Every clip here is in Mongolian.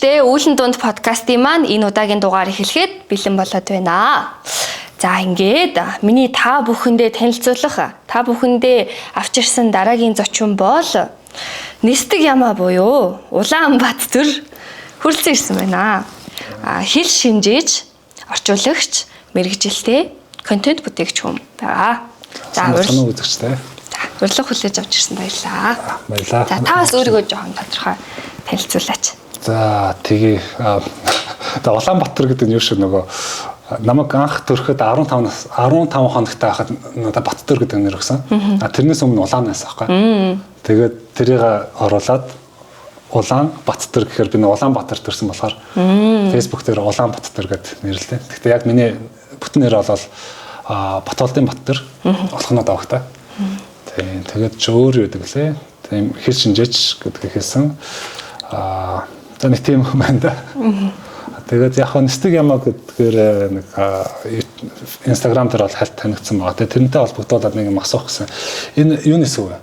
мэрэгчлээ үүлэн дунд подкастын маань энэ удаагийн дугаар эхлэхэд бэлэн болоод байна. За ингээд миний та бүхэндээ танилцуулах, та бүхэндээ авч ирсэн дараагийн зочин бол Нисдэг Ямаа буюу Улаанбаатар хүрэлцэн ирсэн байна. Хэл шинжээч, орчуулагч, мэрэгжилтэй контент бүтээгч хүн байгаа. За урьдчилан үзэгчтэй. Урилга хүлээж авч ирсэн баярлаа. Баярлаа. За та бас өөрийгөө жоохон тодорхой танилцуулаач. За тэгээ Улаанбаатар гэдэг нь юу шиг нөгөө намайг анх төрөхөд 15 хоногтой байхад надад Баттөр гэдэг нэр өгсөн. Тэрнээс өмнө Улаанаас аахгүй. Тэгээд тэрийг оруулаад Улаанбаатар гэхээр би Улаанбаатар төрсэн болохоор Facebook дээр Улаанбаатар гэдэг нэрлэлтэй. Гэхдээ яг миний бүтэн нэр бол Батболдын Баттар болох нь давхтай. Тэгээд өөр юу гэдэг лээ. Тийм хэл шинжээч гэдгийг хэлсэн. За нэг тийм юм байна да. Тэгээд яг Нисдэг Ямаа гэдгээр нэг Instagram дээр бол хальт танигдсан байгаа. Тэгээд тэрнтэй холбогдуулаад нэг юм асуух гэсэн. Энэ юуны сүв вэ?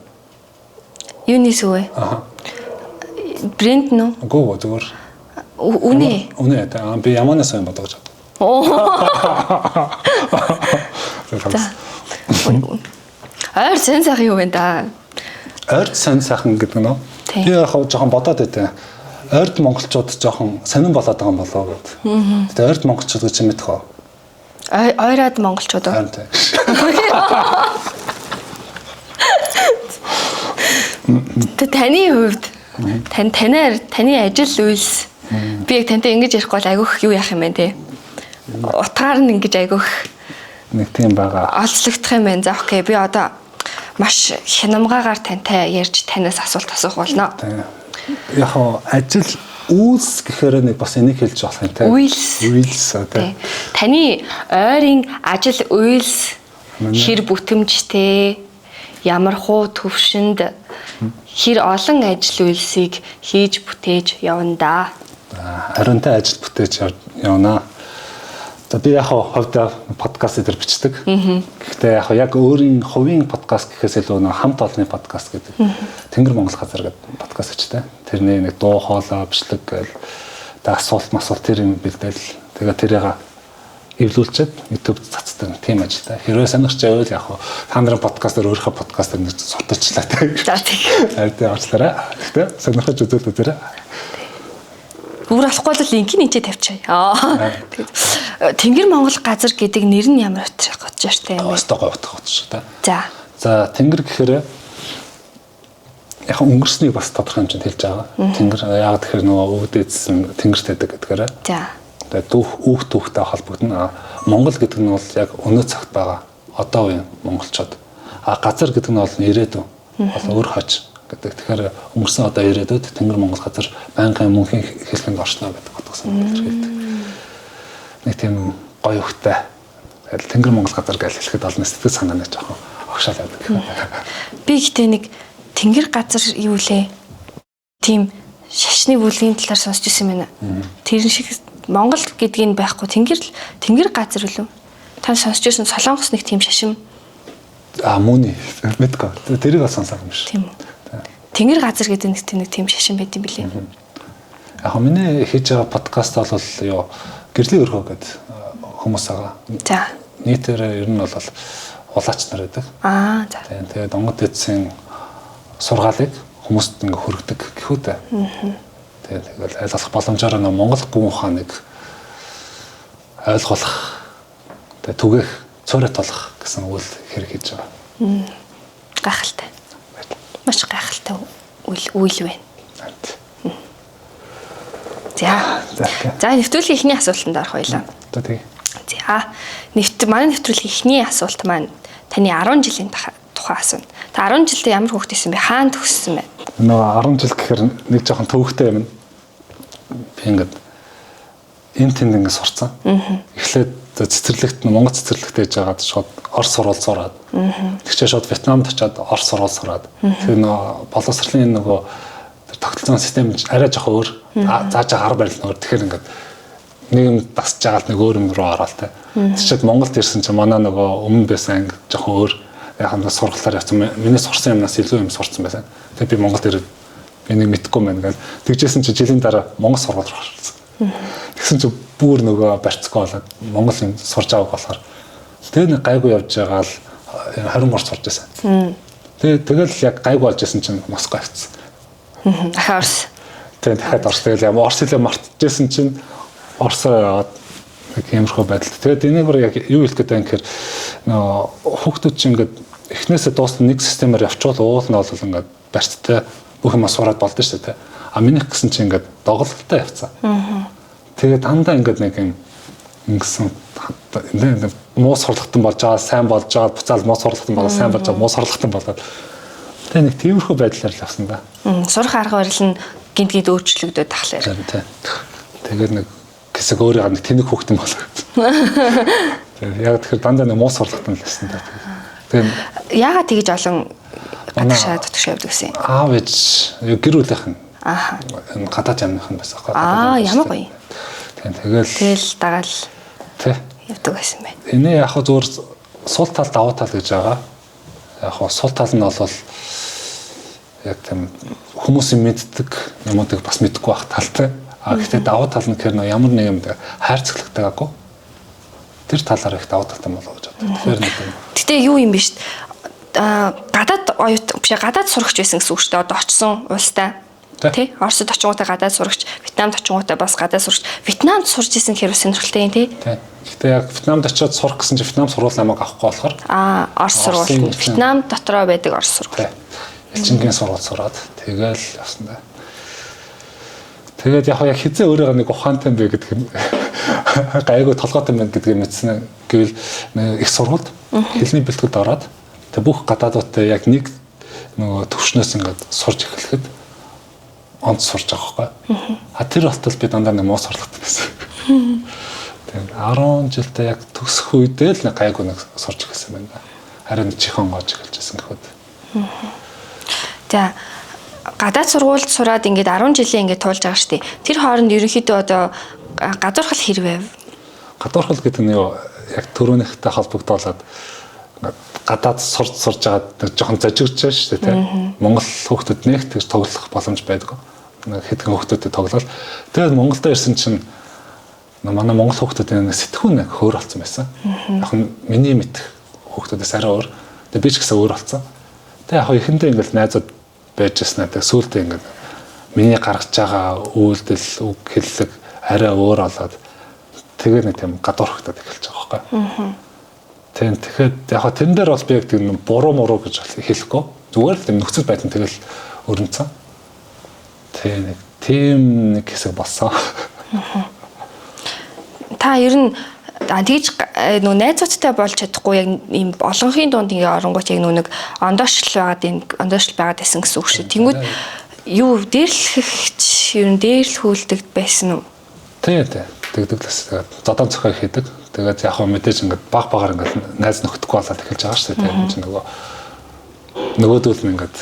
Юуны сүв вэ? Брэнд нөө? Гоо зүгээр. Үнэ. Үнэ та би Ямаанаас юм бодож байна. Ойр сэн сайхан юу вэ да? Ойр сэн сайхан гэдэг нь би яг жоохон бодоод байдаа. Ойрд монголчууд жоохон сонирн болоод байгаа юм болоо гэд. Тэгээ ойрд монголчууд гэж мэдэх үү? Ойроод монголчууд уу? Таны хувьд таны ажил үйлс би яг тантай ингэж ярихгүй бол айгүйх юу яах юм бэ те? Утгаар нь ингэж айгүйх нэг тийм байгаа. Олзлогдох юм байна. За окей би одоо маш хянамгаагаар тантай ярьж танаас асуулт асуух болно. Яг ажил үйлс гэхээр нэг бас энийг хэлж болох юм те. Үйлс те. Таны ойрын ажил үйлс хэр бүтэмжтэй ямар хуу төвшөнд хэр олон ажил үйлсийг хийж бүтээж явна да. Ариунтай ажил бүтээж явна. За би яг ховдоо подкаст дээр бичдэг. Гэхдээ яг өөрийн хувийн подкаст гэхээс илүү нэг хамт олонны подкаст гэдэг. Тэнгэр Монгол газар гэдэг подкаст очтой. Тэрний нэг дуу хоолой бичлэг гээл асуулт тэр юм бэлдээл. Тэгээ тэрийг эвлүүлчихэд YouTube цацдаг тийм ажилтай. Хэрвээ сонирхч байвал яг та нарын подкастаар өөрийнхөө подкастаар нэг сотолчлаа тийм. За тийм. Ард орчлаарай. Гэхдээ сонирхож үзүүл үзээрэй. Бүр болохгүй бол линкийг нээжээ тавьчаа. Тэнгэр Монгол газар гэдэг нэр нь ямар утгатай юм бэ? Өстой гоё утгатай шүү дээ. За тэнгэр гэхээр яг өнгөрснийг бас тодорхой хэмжээнд хэлж байгаа. Тэнгэр яг тэгэхээр нөгөө өвдөдсөн тэнгэртэй гэдгээр. За. Тэгээд түүхтэй холбогдно. Монгол гэдэг нь бол яг өнөө цагт байгаа одоо үеийн монголчууд. Газар гэдэг нь бол ирээдүйн. Бол өөр хож гэдэг. Тэгэхээр өнгөрсөн одоо ирээдүйд Тэнгэр Монгол газар байнгын мөнхийн хэлхэнд оршно гэдэг утгасан хэлдэг. Нэг тийм гоё хөвгтэй. Тэнгэр Монгол газар гэж хэлэхэд олон сэтгэл санааны жоохон огшаал байдаг. Би гэхдээ нэг тэнгэр газар юу лээ? Тийм шашны бүлгийн талаар сонсч ирсэн байна. Тэр шиг Монгол гэдгийг байхгүй тэнгэр газар үлээ. Та сонсч ирсэн Солонгос нэг тийм шашин. Мөний мэдгүй. Тэрийг бас сонсох юм шиг. Тийм үү. Тэнгэр газар гэдэг нэг тийм шашин байт юм билээ. Яг миний хийж байгаа подкаст бол юу гэрлийн өрхөө гэдэг хүмүүс байгаа. За. Нийтээр ер нь бол улаач нар байдаг. За. Тэгээд онгод эдсийн сургаалыг хүмүүст ингээ хүргэдэг гэхүүтэй. Тэгээд айлгах боломжоор нэг Монгол гүн ухааныг ойлгох, тэгээд түгээх, цорот толох гэсэн үйл хэрэг хийж байгаа. Гайхалтай. Маш гайхалтай үйл байна. За нэвтрүүлгийн эхний асуултанд орох байлаа. За манай нэвтрүүлгийн эхний асуулт маань таны 10 жилийн тухай асууна. Та 10 жилдээ ямар хүүхэд байсан бэ? Хаана төгссөн бэ? Нөгөө 10 жил гэхээр нэг жоохон төвөгтэй юм. Би ингээд энэ тэнд ингээд сурцсан. Эхлээд цэцэрлэгт Монгол цэцэрлэгт ээж байгаад шууд Орос сурвал сураад. Тэгчээ шууд Вьетнамд очиад Орос сурвал сураад. Тэр нөгөө боловсролын нөгөө тогтолцоон систем арай жоохон өөр. Зааж байгаа арга барил нь өөр. Тэгэхээр ингээд нэг юм дасж байгаа л нэг өөр юм руу ороод те. Тэгчээд Монголд ирсэн чинь манай нөгөө өмнө байсан анги жоохон өөр. Яг хандаа сургалаар явсан. Миний сурсан юмнаас илүү юм сурсан байсан. Тэгээ би Монголд ирээд би энийг мэдэхгүй байна гэж. Тэгжсэн чи жилийн дараа Монгол сургууль руу орсон. Тэгсэн чи бүр нөгөө барьцгүй болоод Монгол юм сурж авах болохоор тэгээ нэг гайгүй явж байгаа л 20 морь сурж байсан. Тэгэл яг гайгүй болж исэн чинь Москва явцсан. Ахаа Орос. Тэгээ дахиад Орос тэгэл ямар Орос хэлээ мартчихсэн чинь Оросоо яваад нэг юмрхөө байдалд. Тэгээд энийг бүр яг юу хэлэх гэдэг юм гэхээр нөгөө хүүхдүүд чинь ингээд эхнээсээ дуусна нэг системээр явчихвал уул нь бол ингээд барьцтай бүх юм сураад болдсон шүү дээ. А минийх гэсэн чинь ингээд доголдолтой явцсан. Тэгээд дандаа ингээд нэг юм ингэсэн муу сурлагтан болж байгаа, сайн болж байгаа, буцаал муу сурлагтан болоо, сайн болж байгаа, муу сурлагтан болоод. Тэгээд нэг тиймэрхүү байдлаар л явсан да. Сурах арга барил нь гинт өөрчлөгдөд тахлаар. Тэгээд нэг хэсэг өөрөө нэг тэнэг хүүхдэн болоо. Тэгээд яг тэгэхээр дандаа нэг муу сурлагтан л байсан да. Тэгээд яагаад тэгж олон гадагшаа явдаг гэсэн юм? Аав ээж гэр бүлийнх нь. Ааха. Гадаад ямных нь байсан байхгүй. Ямар гоё. Тэгэл дагаал тий явдаг байсан байна. Энэ яг хөө зүгээр сул тал давуу тал гэж байгаа. Яг хөө сул тал нь бол яг тийм хүмүүсийн мэддэг юмуудыг бас мэдэхгүй байх талтай. А гэхдээ давуу тал нь гэхээр ямар нэг юм хайрцаглагтай гаггүй. Тэр талаар их давуу талтай болоо гэж боддог. Тэгэхээр нэг юм. Гэтэ юу юм биш. Гадаад оюут биш гадаад сурагч байсан гэсэн үг шүү дээ. Одоо очсон улстай. Тий? Оросд очингуудаа гадаад сурагч, Вьетнамд очингуудаа бас гадаад сурагч. Вьетнамд сурж исэн хэрэг сонирхолтой юм тий? Тий. Гэхдээ яг Вьетнамд очиод сурах гэсэн чинь Вьетнам сургууль намайг авахгүй болохоор Орос сургууль. Вьетнам дотроо байдаг Орос сургууль. Элчингийн сургууль сураад тэгэл явсан да. Тэгээд яг хизээ өөрийгөө нэг ухаантай бэ гэдэг юм гайгүй толгойтой байна гэдгийг мэдсэн гэвэл их сургуульд хэлний бэлтгэд ороод тэг бүх гадаадуудтай яг нэг нөгөө төвшнөөс ингээд сурж эхлэхэд онц сурж байгаа байхгүй. А тэр болтол би дандаа нэг муу сурлагтай байсан. Тэгээд 10 жилдээ яг төгсөх үедээ л нэг гайгүй нэг сурж эхэлсэн байна. Харин чихэн гоож эхэлжсэн гэхэд. За гадаад сургуульд сураад ингээд 10 жилийн ингээд туулж байгаа шүү дээ. Тэр хооронд ерөнхийдөө одоо гадуурхал хэрвээ гадуурхал гэдэг нь юу яг төрөөнийхтэй холбогдуулаад гадаад сурж байгаа нэг жоохон зажигч шүү дээ тийм. Монгол хүүхдүүд нэг тэгж тоглох боломж байдаг. Хэдхэн хүүхдүүдэд тоглол. Тэгээд Монголд ирсэн чинь манай монгол хүүхдүүдийн сэтгүүн нэг хөөр болсон байсан. Яг нь миний мэд хүүхдүүдээс арай өөр. Тэгээд би ч гэсэн өөр болсон. Тэгээд яг ихэндээ ингээл найзууд байж яснаа тэгээд сүүлдээ ингээд миний гаргаж байгаа үйлдэл үг хэллэг арай өөр болоод тэгээд нэг тийм гадуурхагдаад эхэлж байгаа байхгүй. Тийм тэгэхээр яг тэрэн дээр бол би яг тийм буруу муруу гэж хэлэхгүй. Зүгээр л тийм нөхцөл байдал нь тэгэл өрнөцсөн. Тийм нэг хэсэг болсон. Та ер нь тэгж нөө найзуудтай болж чадахгүй яг ийм олонхын дунд ингээ оронгууд яг нэг ондоошл байгаад байсан гэсэн үг шүү. Тэнгүүд юу дээрлэхч ер нь дээрлхүүлдэг байсан уу? Тийм. Тэгдэг л тэгээд зодон цохой хийдэг. Тэгээд яг хөө мэдээж ингээд баг-багаар ингээд найз нөхдөггүй болоод эхэлж байгаа шүү дээ. Тийм чинь нөгөөдөл нь ингээд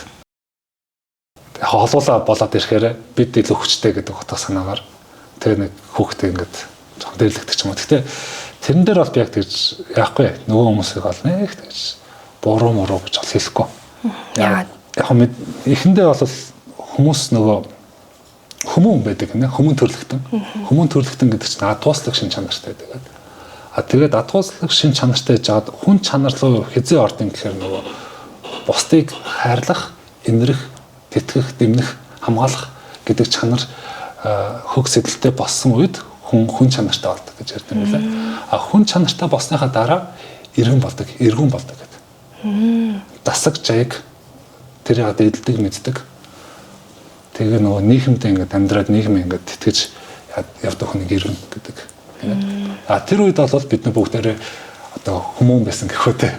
холуулаа болоод ирэхээр бид илүү хүчтэй гэдэг утга санаагаар тэр нэг хүүхдээ ингээд жоохон дээрлэгдэх юм. Гэхдээ тэрэн дээр бол би яг тэгж яахгүй нөгөө хүмүүсийг бол нэг тэгж буруу муруу гэж бол хэлэхгүй. Яг эхэндээ бол хүмүүс нөгөө хүмүүн байдаг нэ хүмүүн төрлөختөн. Хүмүүн төрлөختөн гэдэг чинь адууслаг шин чанартай байдаг. Тэгээд адууслаг шин чанартай жаад хүн чанар руу хизээ ордон гэхээр нөгөө бусдыг хайрлах, инэрх, тэтгэх, дэмнэх, хамгаалах гэдэг чанар хөг сэдэлтэй болсон үед хүн чанартай болдог гэж ярьдаг юм лээ. Хүн чанартай болсныхаа дараа эргэн болдог гэдэг. Дасаг жаяг тэрийг эдэлдэг мэддэг. Тэгээ нөгөө нийгэмдээ ингээд амьдраад нийгмээ ингээд тэтгэж явдаг хүнийг эргэн гэдэг. Тэр үед бол бид нар бүгдээрээ одоо хүмүүн байсан гэхүүтэй.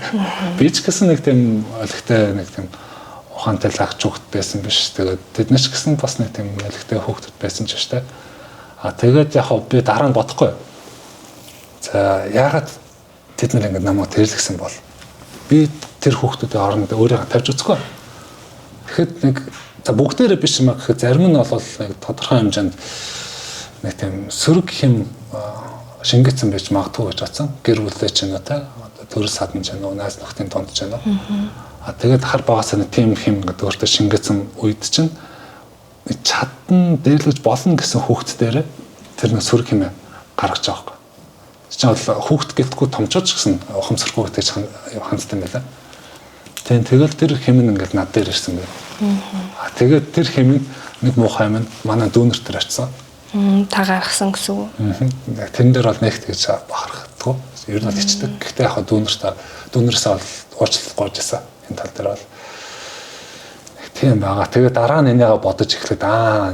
Би ч гэсэн нэг тийм өлегтэй нэг тийм ухаантай лагч хүүхэд байсан биш. Тэгээд тэд нар ч гэсэн бас нэг тийм өлегтэй хүүхэд байсан ч штэ. Тэгээд яг би дараа нь бодохгүй. За яагаад тэд нар ингэ намайг тэрлэгсэн бол би тэр хүүхдүүдийн оронд өөрийгөө тавьж үзэхгүй. Тэгэхэд нэг за бүгдээрээ биш юм аа гэхэд зарим нь бол нэг тодорхой хэмжээнд нэг тийм сөрөг хэм шингээсэн байж магадгүй гэж бодсон. Гэр бүлээ ч юм уу та төрөл садан ч юм уу найз нөхдийн донд ч юм уу. Тэгээд хар багасаа нэг тийм хэм гэдэг өөртөө шингээсэн үед чинь чадан дээрлэж болно гэсэн хүүхэд дээр тэр нэг сөрөг хэмээ гаргаж байгаа юм. Чинь бол хүүхэд гэлтгүй томчооч гэсэн ухамсаргүй гэж хандсан юм байна. Тэгэл тэр хэмээн ингээд над дээр ирсэн гэх. Тэгээд тэр хэмээн нэг муухай юм манай дүүнер дээр очсон. Та гаргасан гэсэн үг. Тэрэн дээр бол нэгт гэж бахархдаггүй. Ер нь бол ичдэг. Гэхдээ яг дүүнерсээ бол уучлалт гуйж байсан. Энэ тал дээр бол тийм байгаа. Тэгээд дараа нь энийгээ бодож эхлэхэд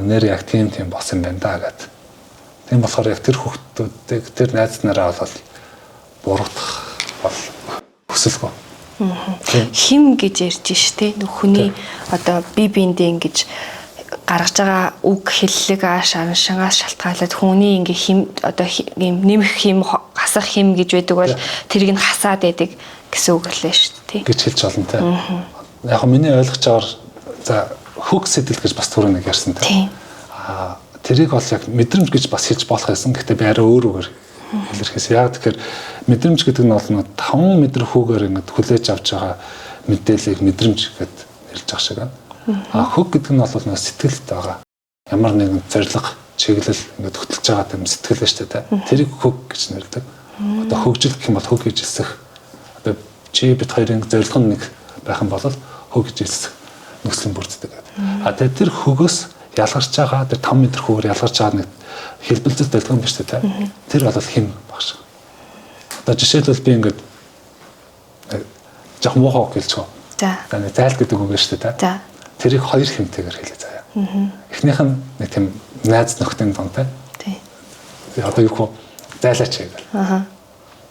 нэр яг тийм болсон юм байна да гэд. Тийм болохоор яг тэр хүүхдүүдийг тэр найз нараа бол буруутгах бол хүсэлгүй. Хим гэж ярьж штэ нөхөний одоо бие биендээ ингэж гаргаж байгаа үг хэллэг шангаас шалтгаалаад хүний ингээ хим одоо ийм нэмэх хим хасах хим гэж байдаг бол тэрийг нь хасаад байдаг гэсэн үг лээ штэ гэж хэлж болно те. Яг миний ойлгож байгаагаар за хөг сэтэл гэж бас түрүү нэг ярьсан те. Тэрийг бол яг мэдрэмж гэж бас хэлж болох байсан. Гэхдээ би арай өөрөөр илэрхийлсэн. Яг тэгэхээр мэдрэмж гэдэг нь бол 5 метр хүүгээр ингээд хүлээж авч байгаа мэдээллийг мэдрэмж гэд хэлж байгаа шиг байна. Хөг гэдэг нь бол сэтгэлд байгаа. Ямар нэгэн зориг, чиглэл ингээд хөтлөж байгаа юм сэтгэл ба штэ тэ. Тэрийг хөг гэж нэрлэдэг. Одоо хөгжил гэх юм бол хөг гэж хэлсэх. Одоо чи бит хоёрын зориг нь нэг байх юм бол хөг гэж хэлсэх нөхцөл бүрддэг. Тэгээд тэр хөгөөс ялгарч байгаа тэр 5 метр хүүгээр ялгарч байгаа нэг хэлбэлцэл дэлгэн биш тэ. Тэр бол хим багш. Одоо жишээлбэл би ингээд жах муухай хэлчихв. За. Тэгээд зайл гэдэг үг шүү дээ тэ. За. Тэрийг 2 хэмтэйгээр хэлээ заяа. Эхнийх нь нэг тийм найз нөхдийн дон тэ. Тий. Одоо юу хөө зайлаач гэвэл.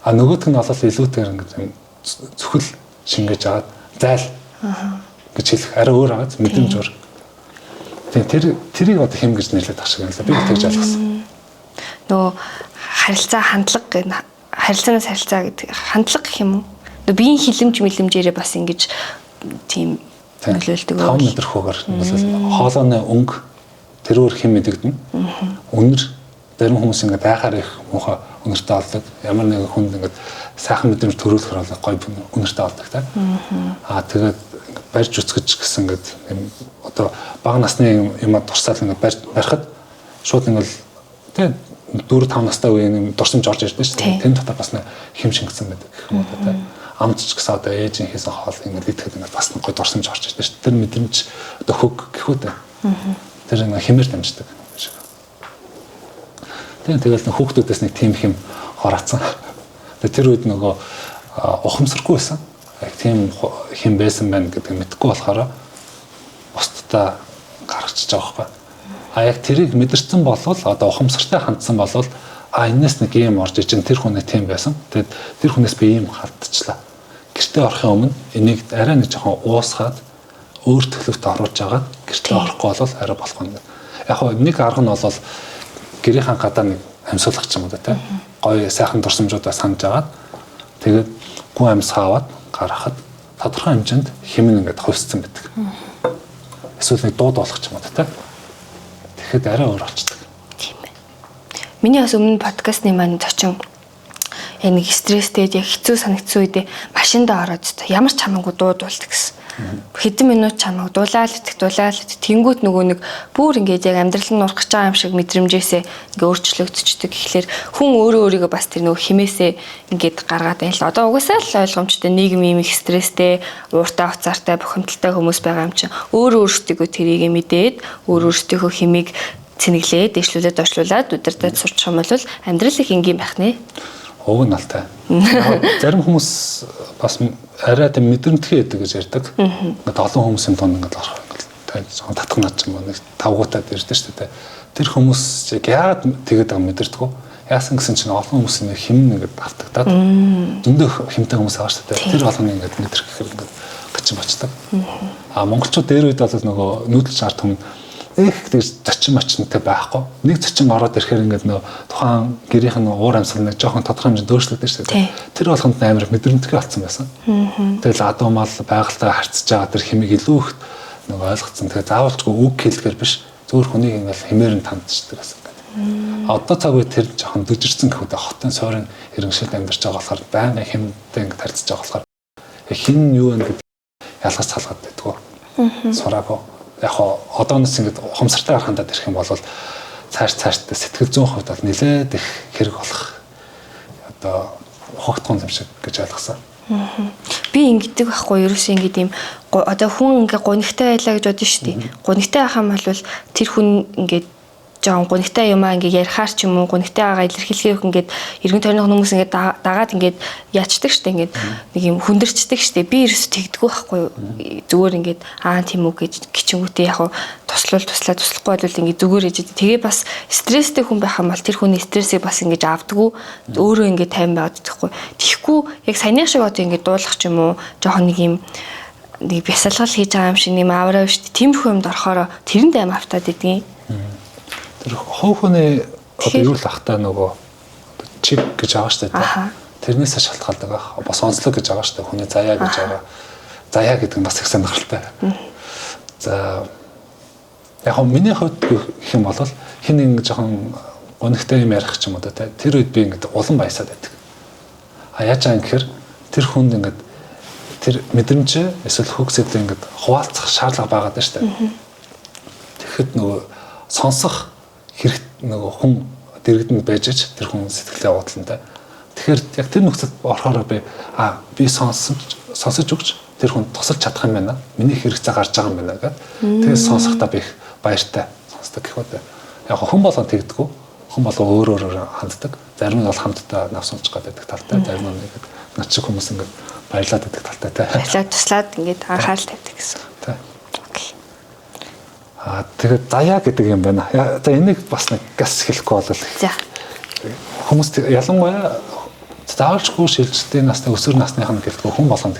Нөгөөх нь бол илүүтэйгээр ингээд зөвхөл шингээж аваад зайл гэж хэлэх арай өөр байгаа мэдрэмж өөр. Тэрийг одоо хэм гэж нэрлэдэг ах шиг юм л да. Би тэгж ойлгосон. Нөгөө харилцаа хандлага гэх харилцаанаас харилцаа гэдэг хандлага гэх юм уу? Нөгөө биеийн хилэмж мэлэмжээрээ бас ингэж тийм нөлөөлдөг. 5 метр хүүгээр хоолойны өнгө тэрөөр хэм мэдэгдэнэ. Үнэр зарим хүмүүс ингээд байхаар их муухай үнэртэй болдог. Ямар нэгэн хүнд ингээд сайхан мэдрэмж төрүүлэхээр бол гоё үнэртэй болдог та. Тэгээд барьж үцгэж гэсэн ингээд одоо бага насны юм дурсаал ингээд барихад шууд ингээд тэ 4-5 настай үеийн дурсамж орж ирдэг шүү дээ. Тэн дотор бас хэм шингэсэн байдаг гэх юм уу тэ. Амтч гэсэн одоо ээжийн хийсэн хоол ингээд идэхэд ингээд бас гоё дурсамж орж ирдэг шүү дээ. Тэр мэдрэмж одоо хөг гэх үү тэ. Тэр ингээд хэмээр дамждаг. Тэгэл хүүхдүүдээс нэг тийм хэм хороцсон. Тэр үед нөгөө ухамсаргүй байсан. Яг тийм хэм байсан байна гэдгийг мэдэхгүй болохоор бусдаа гаргачихж байгаа байхгүй. Яг тэрийг мэдэрсэн болвол одоо ухамсартай хандсан болвол энэс нэг юм орж ижин тэр хүнээ тийм байсан. Тэгээд тэр хүнээс би ийм халтчлаа. Гэртээ орохын өмнө энийг арай нэг жоохон уусгаад өөр төлөвт оруулж агаад гэртээ орохгүй болвол арай болох юм. Яг нэг арга нь бол гэрийн гадаа нэг амьсгалах ч юм уу тэ. Гоё сайхан дурсамжуудаа санаж агаад тэгээд гүн амьсгаа аваад гаргахад тодорхой хэмжээнд хэмнэн ингээд хувьсцсан байдаг. Эсвэл нэг дууд болох ч юм уу тэ. Тэгэхэд арай өөр болчихдог. Тийм ээ. Миний бас өмнө подкастны маань зочин нэг стресстэй яг хэцүү санагдсан үедээ машиндаа ороод ямар ч хамаагүй дуудуулдаг гэсэн. Хэдэн минут чамайг дуулаад тэнгүүт нөгөө нэг бүр ингээд яг амьдрал нь урах гэж байгаа юм шиг мэдрэмжээсээ ингээд өөрчлөгдчихдөг. Тэгэхээр хүн өөрөө өөрийгөө бас тэр нөгөө химээсээ ингээд гаргаад байна л. Одоо угаасаа л ойлгомжтой нийгэм юм их стресстэй, ууртай уцаартай, бухимдалтай хүмүүс байгаа юм чинь өөрөө өөрсдөө тэрийг мэдээд өөрсдийнхөө химийг цэнэглээд, дэвшлүүлээд, орчлуулад удирдах сурчих юм бол амьдрал их энгийн байх нэ. Уг нь алтай. Зарим хүмүүс бас арай тийм мэдрэмтгий байдаг гэж ярьдаг. Ингээд олон хүмүүсийн донд ингээд орох ингээд жоохон татгнаад ч юм уу нэг тавгуутаад ирдэг шүү дээ. Тэр хүмүүс яагаад тэгээд байгаа мэдэрдэг вэ? Яасан гэсэн чинь олон хүмүүсийн хэм нэгэд автагдаад зөндөө хэмтэй хүмүүс байгаа шүү дээ. Тэр болгоны ингээд мэдрэх гэхээр ингээд гачим бочдаг. Монголчууд дээр үед бол нөгөө нүүдэлч ард түмэн тэгж зочин мочнтой байхгүй. Нэг зочин ороод ирэхээр ингээд нөө тухайн гэрийнх нь уур амьсгал нэг жоохон тодорхой хэмжээнд өөрчлөгдөж шүү дээ. Тэр болгонд амар мэдрэмтгий болсон байсан. Тэгэл адуу мал байгальтай харьцаж байгаа тэр хэмиг илүү их нөгөө ойлгоцсон. Тэгээ заавалчгүй үг хэлэхээр биш зөвхөн хүнийг ингээд хэмээр нь тандчихдаг гэсэн. Одоо цаг үед тэр жоохон дөжирсэн гэхүүдээ хотын суурин иргэншилд амьдарч байгаа болохоор байнга хэмтэй ингээд харьцаж байгаа болохоор хин юу вэ гэдэг ялгаж салгаад байдгүй. Сураагүй. яг одооноос ингээд ухамсартай хандаад ирэх юм бол цааш сэтгэл зүйн хувьд бол нэлээд их хэрэг болох одоо хогтхон юм шиг гэж ойлгосон. Би ингэдэг байхгүй ерөөсөө ингээд юм одоо хүн ингээ гонигтай байлаа гэж бодсон шүү дээ. Гонигтай байх юм бол тэр хүн ингээд жоон гонигтай юмаа ингээ ярихаар ч юм уу гонигтай байгаа илэрхийлэхийг ингээд эргэн тойрны хүмүүс ингээд дагаад ингээд яачдаг шүү дээ. Ингээд нэг юм хүндэрчдэг шүү дээ. Би ерөөсөө тэгдэггүй байхгүй зүгээр ингээд тийм үг гэж гिचэнгүүтээ яг туслахгүй бол ингээд зүгээр ээж тэгээ бас стресстэй хүн байх юм бол тэр хүний стрессийг бас ингээд авдаггүй өөрөө ингээд тайван байгаад байхгүй. Тэгэхгүй яг саяны шиг одоо ингээд дуулах ч юм уу жоохон нэг юм нэг бясалгал хийж байгаа юм шиг нэм авраа шүү дээ. Тиймэрхүү юмд орохоор тэрэнд аим автаад идэгин. Тэр хөвхөний одоо юу л ахтаа нөгөө чип гэж байгаа шүү дээ. Тэрнээсээ шалтгаалдаг ах. Бас онцлог гэж байгаа шүү дээ. Хүний заяа гэж байгаа. Заяа гэдэг нь бас их сонирхолтой. За яг миний хувьд гэх юм бол хин нэг жоохон гонигтай юм ярих ч юм уу тэ. Тэр үед би ингээд улан баясаад байдаг. Яаж аа гэхээр тэр хүнд ингээд тэр мэдрэмж эсвэл хөгсөд ингээд хуваалцах шаардлага байгаа даа шүү дээ. Тэгэхэд нөгөө сонсох хэрэг нөгөө хүн дэргэдэнд байж ч тэр хүн сэтгэлээ бодлонтой. Тэгэхээр яг тэр нөхцөлд орохоор би сонсож өгч тэр хүн тусалж чадах юм байна. Миний хэрэгцээ гарч байгаа юм байна гэдэг. Тэгээд сонсохдоо би их баяртай сонсдог гэх үү. Яг хүн болгон тэгдэггүй. Хүн болгон өөр ханддаг. Зарим нь бол хамтдаа навс унчих гэдэг талтай, зарим нь ингээд над шиг хүмүүс ингээд баярлаад байдаг талтай тий. Баярлаад туслаад ингээд анхаарал тавьдаг гэсэн. Тий. Тэгээд заяа гэдэг юм байна. За энийг бас нэг газ хэлэхгүй бол за хүмүүс ялангуяа заавалжгүй шилжилтийн насны өсвөр насныхан гэлтгүй хүн болгонд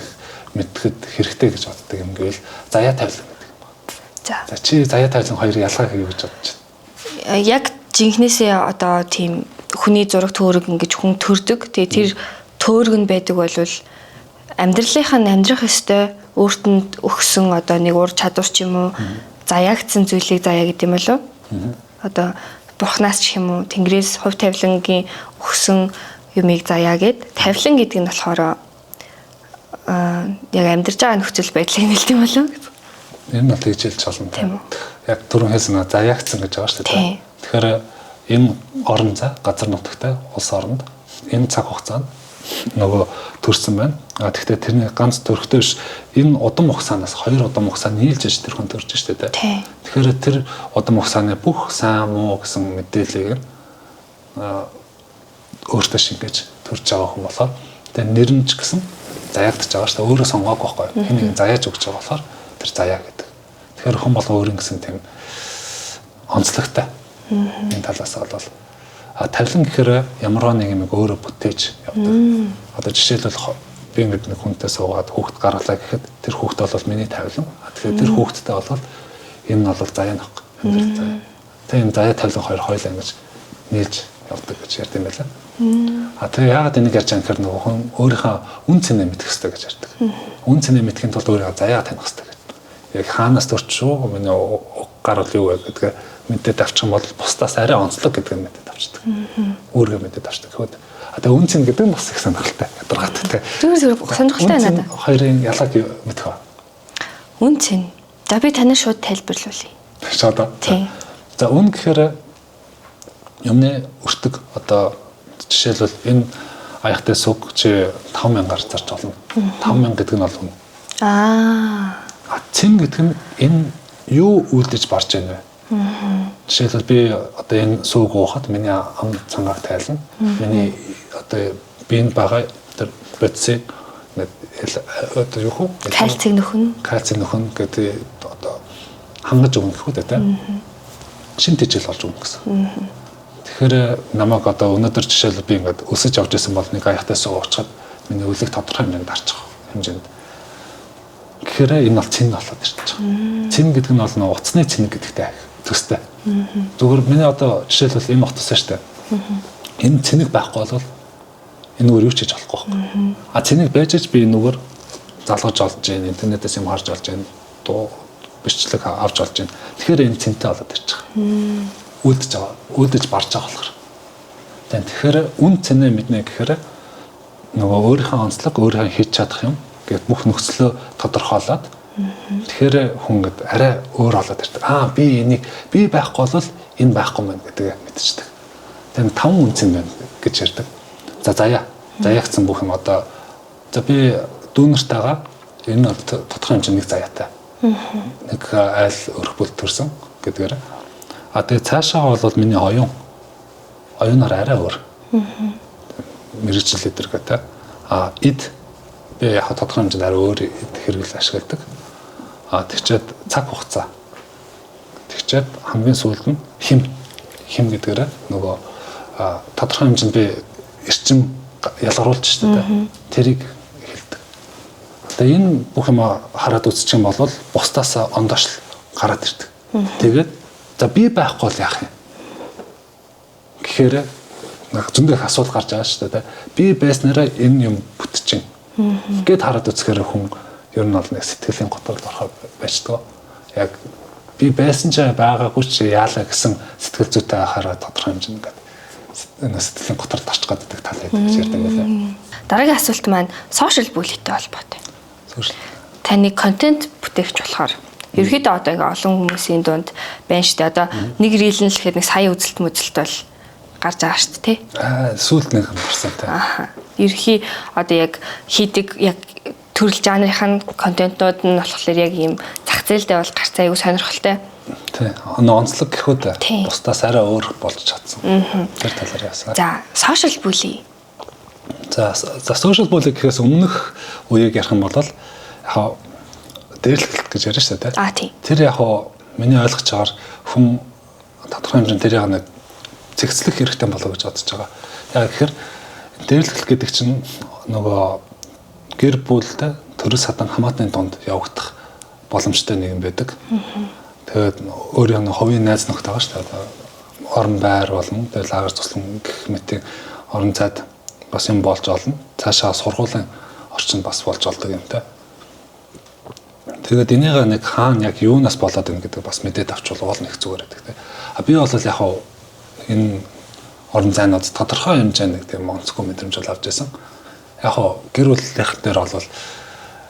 мэдхэд хэрэгтэй гэж боддог юм гэвэл заяа тавилан гэдэг юм байна. За чи заяа тавилан хоёрын ялгаа хийе гэж бодож байна. Яг жинхнээсээ одоо тийм хүний зураг төөрөг ингэж хүн төрдөг. Тэгээ тэр төөрөг нь байдаг бол амьдралынхаа амьдрах ёстой өөртөнд өгсөн одоо нэг ур чадвар ч юм уу заяагдсан зүйлийг заяа гэдэг юм болов. Одоо бурхнаас ч юм уу тэнгэрээс хувь тавилангийн өгсөн юмыг заяа гэд тавилан гэдэг нь болохоор яг амьдарч байгаа нөхцөл байдлыг нэлт юм болов. Энэ нь тэгж хэлж болно. Яг түрүүн хэлсэн заяагдсан гэж байгаа шүү дээ. Тэгэхээр энэ орон зай газар нутагтай улс оронд энэ цаг хугацаанд нөгөө төрсэн байна. Тэгэхдээ тэрний ганц төрхтэй биш энэ удам хугацаанаас 2 удам хугацаа нийлж иж тэр хүн төрж штэ тэ. Тэгэхээр тэр удам хугацааны бүх сайн муу гэсэн мэдээллийг өөртөө шингээж төрж байгаа хүн болохоор тэгээ нэр нь ч гэсэн заяагдаж байгаа штэ өөрөө сонгоогүй байхгүй. Хэнийг заяаж өгч байгаа болохоор тэр заяа гэдэг. Тэгэхээр хүн бол өөрийн гэсэн тийм онцлогтой. Энэ талаас бол тавилан гэхээр ямар нэг юм өөрөө бүтээж явдаг. Одоо жишээлбэл би ингээд нэг хүнтэй суугаад хүүхд гаргалаа гэхэд тэр хүүхд бол миний тавилан. Тэгэхээр тэр хүүхдтэй бол энэ нь бол заяа нөх. Тэгээ энэ заяа тавилан хоёр хоёулаа ингэж нийлж явдаг гэж ярьд юм байна. Тэгээ яагаад энийг ярьж байгаа гэхээр нөгөө хүн өөрийнхөө үн цэнээ мэдэх хэрэгтэй гэж ярьдаг. Үн цэнээ мэдхийн тулд өөрийгөө заяа таних хэрэгтэй гэж. Яг хаанаас төрч шүү миний гарвал юу вэ гэдгээ мэдээд авчих юм бол бусдаас арай онцлог гэдэг нь мэдээд авчдаг. Өөргөө мэдээд авчдаг гэхэд одоо үн цэн гэдэг нь бас их сонирхолтой ядаргатай. Зүгээр сонирхолтой надад. Хоёрын ялгааг мэдэх ба. Үн цэн. За би танаар шууд тайлбарлуулъя. Шууд. За үн гэхээр юмны өртөг одоо жишээлбэл энэ аяхтай сүг чи 5000-аар зарж болно. 5000 гэдэг нь бол үн. Цэн гэдэг нь энэ юу үлдэж барж байна вэ? Жишээлбэл би одоо энэ сүүг уухад миний ам цангааг тайлна. Миний одоо биенд байгаа тэр бодисыг одоо юу хөө? Кальцийг нөхөн. Кальцийг нөхөн гэдэг одоо хангаж өгнө гэх үү тэ. Шин тэжээл болж өгнө гэсэн. Тэгэхээр намайг одоо өнөөдөр жишээлбэл би ингээд өсөж явж исэн бол нэг аяхтай суу уучаад миний үлэг тодорхой хэмжээнд дарчих хэмжээнд. Тэгэхээр энэ бол цэн болоод ирж байгаа. Цэн гэдэг нь бол уцны цэнэг гэдэгтэй төстэй. Зүгээр миний одоо жишээлбэл энэ утас шүү дээ. Энэ цэнэг байхгүй бол энэ өөр юу ч хийж болохгүй байхгүй. Цэнэг байж ч би энэгээр залгаж олж जैन, интернетээс юм харж олж जैन, дуу бичлэг авч олж जैन. Тэгэхээр энэ цэнтэй болоод ирж байгаа. Үлдэж байгаа, үлдэж барж байгаа болохоор. Тэгэхээр үн цэнэ мэднэ гэхээр нөгөө өөрийнхөө онцлог, өөрийнхөө хийж чадах юм гэт бүх нөхцлөө тодорхойлоод Тэгэхээр хүн гээд арай өөр болоод ирдэг. Би энийг би байхгүй бол энэ байхгүй мэн гэдэг мэдчихдэг. Тэгээд 5 үнцэн байна гэж ярьдаг. За заяагцсан бүх юм одоо за би дүүнэртэйгаа энэ тодорхой хэмжээний заяатай. Нэг айл өрх бүл төрсөн гэдгээр. Тэгээд цаашаа бол миний оюунаар арай өөр. Мэргэжил лидер гэдэг. Эд би яг тодорхой хэмжээнд арай өөр хэрэгэл ашигладаг. Тэгчээд цаг хугацаа. Тэгчээд хамгийн сүүлд нь хим гэдгээр нөгөө тодорхой хэмжээнд би эрчим ялгаруулж шүү дээ. Тэрийг хэлдэг. Одоо энэ бүх юм хараад үзчих юм бол бусдаас ондоош гараад ирдэг. Тэгээд за би байхгүй бол яах юм? Гэхээр зөндөө их асуудал гарч байгаа шүү дээ. Би байснараа энэ юм бүтчихин. Гэт хараад үзэхээр хүн ер нь бол нэг сэтгэлийн готрол орохоо байждаг. Яг би байсан ч байгаагүй ч яалаа гэсэн сэтгэл зүйтэй хараад тодорхой хэмжээнд энэ сэтгэлийн готрол орчих гаддаг тал гэж ярьдаг байлаа. Дараагийн асуулт маань сошиал бүлэгтэй холбоотой. Таны контент бүтээгч болохоор ерөөхдөө одоо ингээ олон хүмүүсийн дунд байна шүү дээ. Одоо нэг рeel нь л гэхэд нэг сая үзэлт бол гарч байгаа шүү дээ, тий? Сүүлд нэг хамарсан тий. Ерхий одоо яг хийдэг яг төрөл жанрын контентууд нь болохоор яг ийм зах зээлдээ бол гарц аягүй сонирхолтой. Тий. Онцлог гэхүүд бусдаас арай өөр болж чадсан. Тэр талаар яасан. За, сошиал бүлэг. За, сошиал бүлэг гэхээс өмнөх үеийг ярих юм бол яг дээрлэлт гэж ярьж штэ тий. Тэр яг миний ойлгож байгаагаар хүн тодорхой хэмжээнд тэр яг нэг цэгцлэх хэрэгтэй болов гэж бодож байгаа. Яг гэхээр дээрлэлт гэдэг чинь нөгөө гэр бүлтэй төрөл садан хамаатны дунд явагдах боломжтой нэг юм байдаг. Тэгээд өөрийн хувийн найз нөхд байгаа шүү дээ. Орон байр болно. Тэгээд лагер туслан гэх мэтийн орон зайд бас юм болж олно. Цаашаа сургуулийн орчинд бас болж олдог юмтай. Тэгээд энийг нэг хаана яг юунаас болоод байна гэдэг бас мэдээд авчвал уул нэг зүгээр байдаг. Би бол яг энэ орон зайнууд тодорхой хэмжээний тийм онцгой мэдрэмж авч байсан. Яг гэр бүлийнхэн дээр бол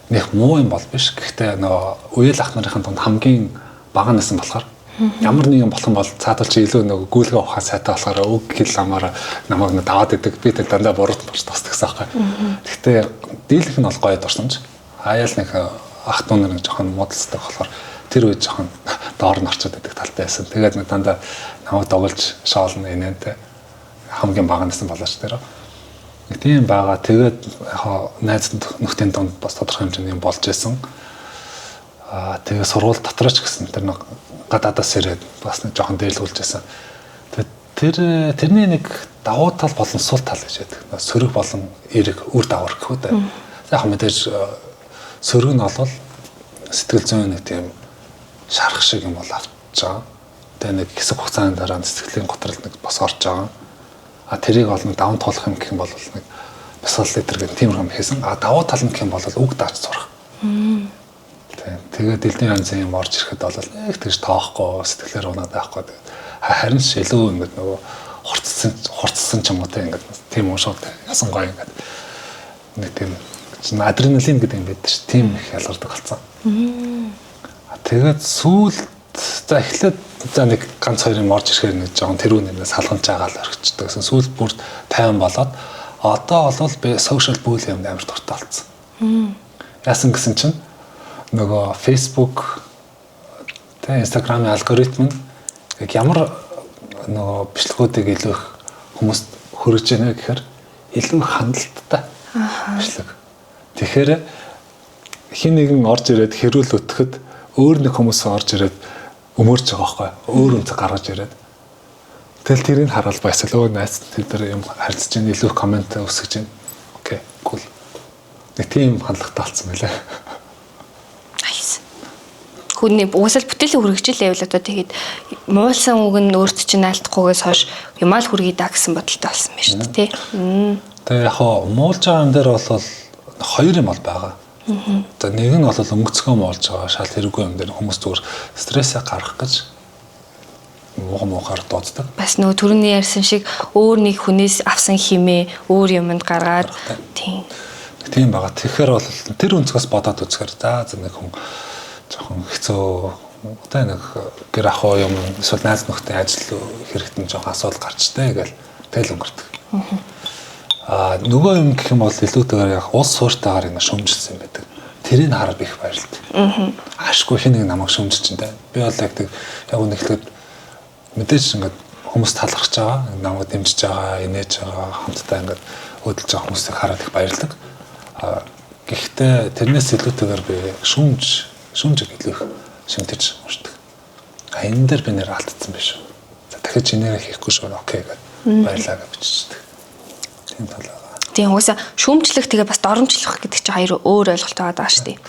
нэг муу юм бол биш. Гэхдээ нөгөө үеэл ах нарын тунд хамгийн бага нэсэн болохоор ямар нэг юм болох юм бол цаадал чи илүү нөгөө гүйлгээ ухаан сайтай болохоор үг хэл амаараа намайг даваад идэг. Би тэр дандаа буруу болж тасдаг гэсэн байхгүй. Гэхдээ дийлэнх нь бол гоё дурсамж. Аяал нэг ах дүү нар жоохон муудалцдаг болохоор тэр үед жоохон доор нь орчод идэг талтай байсан. Тэгээд нэг дандаа намайг доголж шоолно инээтэй хамгийн бага нэсэн болооч тэр. Нэг тийм байгаа. Тэгээд яг найз нөхдийн донд бас тодорхой хэмжээний юм болж исэн. Тэгээ сургууль дотроч гэсэн тэр нэг гадаадаас ирээд бас нэг жоохон дээлгүүлж исэн. Тэгээд тэрний нэг давуу тал болон сул тал гэж байдаг. Сөрөг болон эрэг үр дагавар гэхүү дээ. Яг мэдээж сөрөг нь бол сэтгэл зүйн нэг тийм шарах шиг юм бол авч байгаа. Тэгээ нэг хэсэг хугацааны дараа сэтгэлийн готрол нэг бас орж байгаа. Тэрийг олон даван туулах юм гэх юм бол нэг бясалгал лидер гэх тийм юм хийсэн. Давуу тал нь гэх юм бол үг дааж сурах. Тэгээд дэлхийн янзын юм орж ирэхэд бол нэг тэгж тоохгүй сэтгэлээр унаад байхгүй. Харин ч илүү ингэдэг нөгөө хурцсан ч юм уу те ингэдэг тийм уушууд ясан гоё ингэдэг. Нэг тийм адреналин гэдэг юм байдаг ш. Тийм их ялгардаг болсон. Тэгээд сүүлд за эхлээд за нэг ганц хоёр юм орж ирэхээр нэг жоохон тэрүүн нэмээс салганж байгаа л орчихдаг гэсэн. Сүүлд бүр 50 болоод одоо бол би сошиал бүлэг юмд амар дуртай болсон. Яасан гэсэн чинь нөгөө Facebook тэ Instagram-ийн алгоритм нь яг ямар нөгөө бичлэгүүдийг илүү их хүмүүст хүргэж яана гэхээр илүү хандлттай бичлэг. Тэгэхээр хин нэгэн орж ирээд хэрүүл өтөхөд өөр нэг хүмүүс орж ирээд өмөрч байгаа байхгүй өөр үнцэг гаргаж ирээд тэгэл тэрийг хараал байсал өө найз тэр юм харьцаж ин илүү комент өсгөж ин окей cool нэг тийм хандлагатай болсон байлаа. Хүний уусаал бүтээлийн хүргэжил байвал одоо тэгээд муулсан үг нь өөрт чинь наалтахгүйгээс хойш юмаа л хүргэе даа гэсэн бодолтой болсон байна шүү дээ тий. Тэгээ яг муулж байгаа юм дээр бол хоёр юм бол байгаа. За нэг нь бол өнгөцгөө муулж байгаа шал хэрэггүй юм дээр хүмүүс зүгээр стрессээ гаргах гэж муухаар дууддаг. Бас нөгөө түрүүний ярьсан шиг өөр нэг хүнээс авсан химээ өөр юмд гаргаад тийм байгаа. Тэгэхээр бол тэр өнцгөөс бодоод үзэхээр за нэг хүн жоохон хэцүү одоо нэг гэр ахуй юм эсвэл найз нөхдөд ажил хэрэгтэн жоохон асуудал гарч тээ гэл тэл өнгөрдөг. Нөгөө юм гэх юм бол илүүтэйгээр яг улс суурьтайгаар ингэ шөмжилсэн юм байдаг. Тэрийг хараад их баярлалтай. Ашгүй хин нэг намайг шөмжилж чинь тээ. Би бол яг тэг яг үнэхээр мэдээж ингэ хүмүүс талархаж байгаа, намайг дэмжиж байгаа, инээж байгаа, хамтдаа ингэ хөдөлж байгаа хүмүүсийг хараад их баярлаг. Гэхдээ тэрнээс илүүтэйгээр би шүмж илүү их шимтэж уншдаг. Энэ дээр би нэр алдсан биш үү. За дахиад чинээрээ хийхгүй шүү. Окей гэж баярлаа гэж биччихдэг. Тийм талаа. Тийм уусаа шүүмжлэх тэгээ бас доромжлох гэдэг чинь хоёр өөр ойлголт байгаа даа шүү дээ.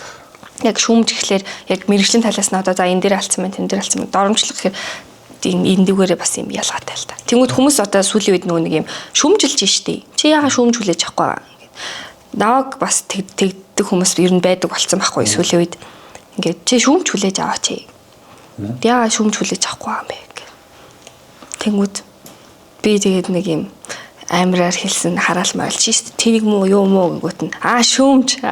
Яг шүүмж гэхлээр яг мэрэгжлийн талаас нь одоо за энэ дээр алдсан байна, тэн дээр алдсан байна. Доромжлох гэхээр энэ дүүгээрээ бас юм ялгаатай л та. Тэнгүүд хүмүүс одоо сүүлийн үед нөгөө нэг юм шүүмжилж штий. Чи яагаад шүүмж хүлээж авахгүй байгаа. Наваг бас тэгдэг хүмүүс ер нь байдаг болсон байхгүй сүүлийн үед. Ингээд чи шүүмж хүлээж аваач. Яагаад шүүмж хүлээж авахгүй байгаа юм бэ гэх. Тэнгүүд би тэгээд нэг юм амираар хэлсэн хараал марлж штий. Тэнийг муу юу муу гингүүт нь шүүмж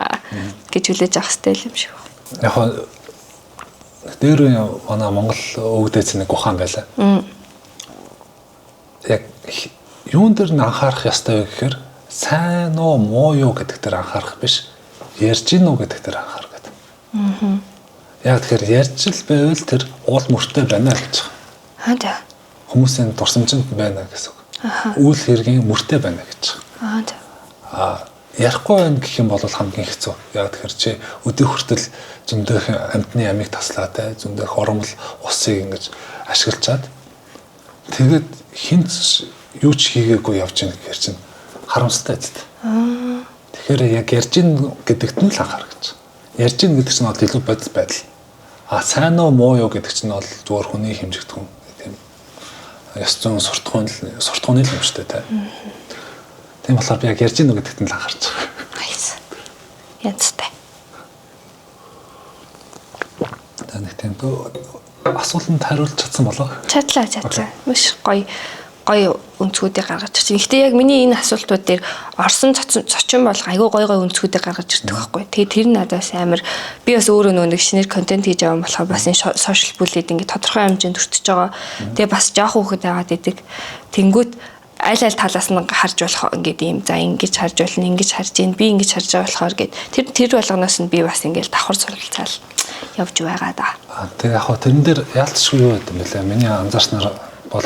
гэж хүлээж авах хэрэгтэй юм шиг. Яг дээр манай Монгол өвгдөөс нэг ухаан байлаа. Яг юун дээр нь анхаарах ёстой вэ гэхээр сайн уу муу юу гэдэг дээр анхаарах биш, ярьж гин үү гэдэг дээр анхаарах гэдэг. Яг тэгэхээр ярьж л байвал тэр уул мөртэй байна л гэж байгаа. Хүмүүсийн дурсамжинд байна гэсэн үг. Үйл хэргийн мөртэй байна гэж байгаа. Ярихгүй байх гэх юм бол хамгийн хэцүү. Яг тэгэхээр чи өдөө хүртэл зөндөөх амьтны амийг таслаатай, зөндөөх оромл усыг ингэж ашиглачаад тэгээд хинт юу ч хийгээгүй явж байгаа гэхэр чинь харамсалтай зү. Тэгэхээр яг ярьж ин гэдэгт нь л анхаарах гэж. Ярьж ин гэдэг чинь бол илүү бодис байдал. Сайн уу муу юу гэдэг чинь бол зүгээр хүний хэмжигдэх юм. Тийм. Ёс зүйн суртахуун л юм шүү дээ. Тийм болохоор би яг ярьж ийн гэдэгт нь л анхаарч байгаа. Янзтай. Таныг тийм асуултанд хариулж чадсан болоо. Чадлаа. Маш гоё өнцгүүдийг гаргаж ирсэн. Гэхдээ яг миний энэ асуултууд дээр орсон зочин бол айгүй гоё өнцгүүдийг гаргаж ирдэг байхгүй. Тэгээ тэр надаас амар би бас өөрөө нэг шинээр контент хийж байгаа болохоор бас энэ сошиал бүлэд ингээд тодорхой хэмжээнд өртөж байгаа. Тэгээ бас жоох хүүхэд байгаад идэг. Тэнгүүт аль талаас нь харж болох ингээд юм за ингэж харж болно, ингэж харж гин би ингэж харж байгаа болохоор гээд тэр болгоноос нь би бас ингээд давхар суралцаал явж байгаа да. Тэгээ яг тэрэн дээр яалтчгүй юу гэдэг юм бэлээ. Миний анзаарснаар бол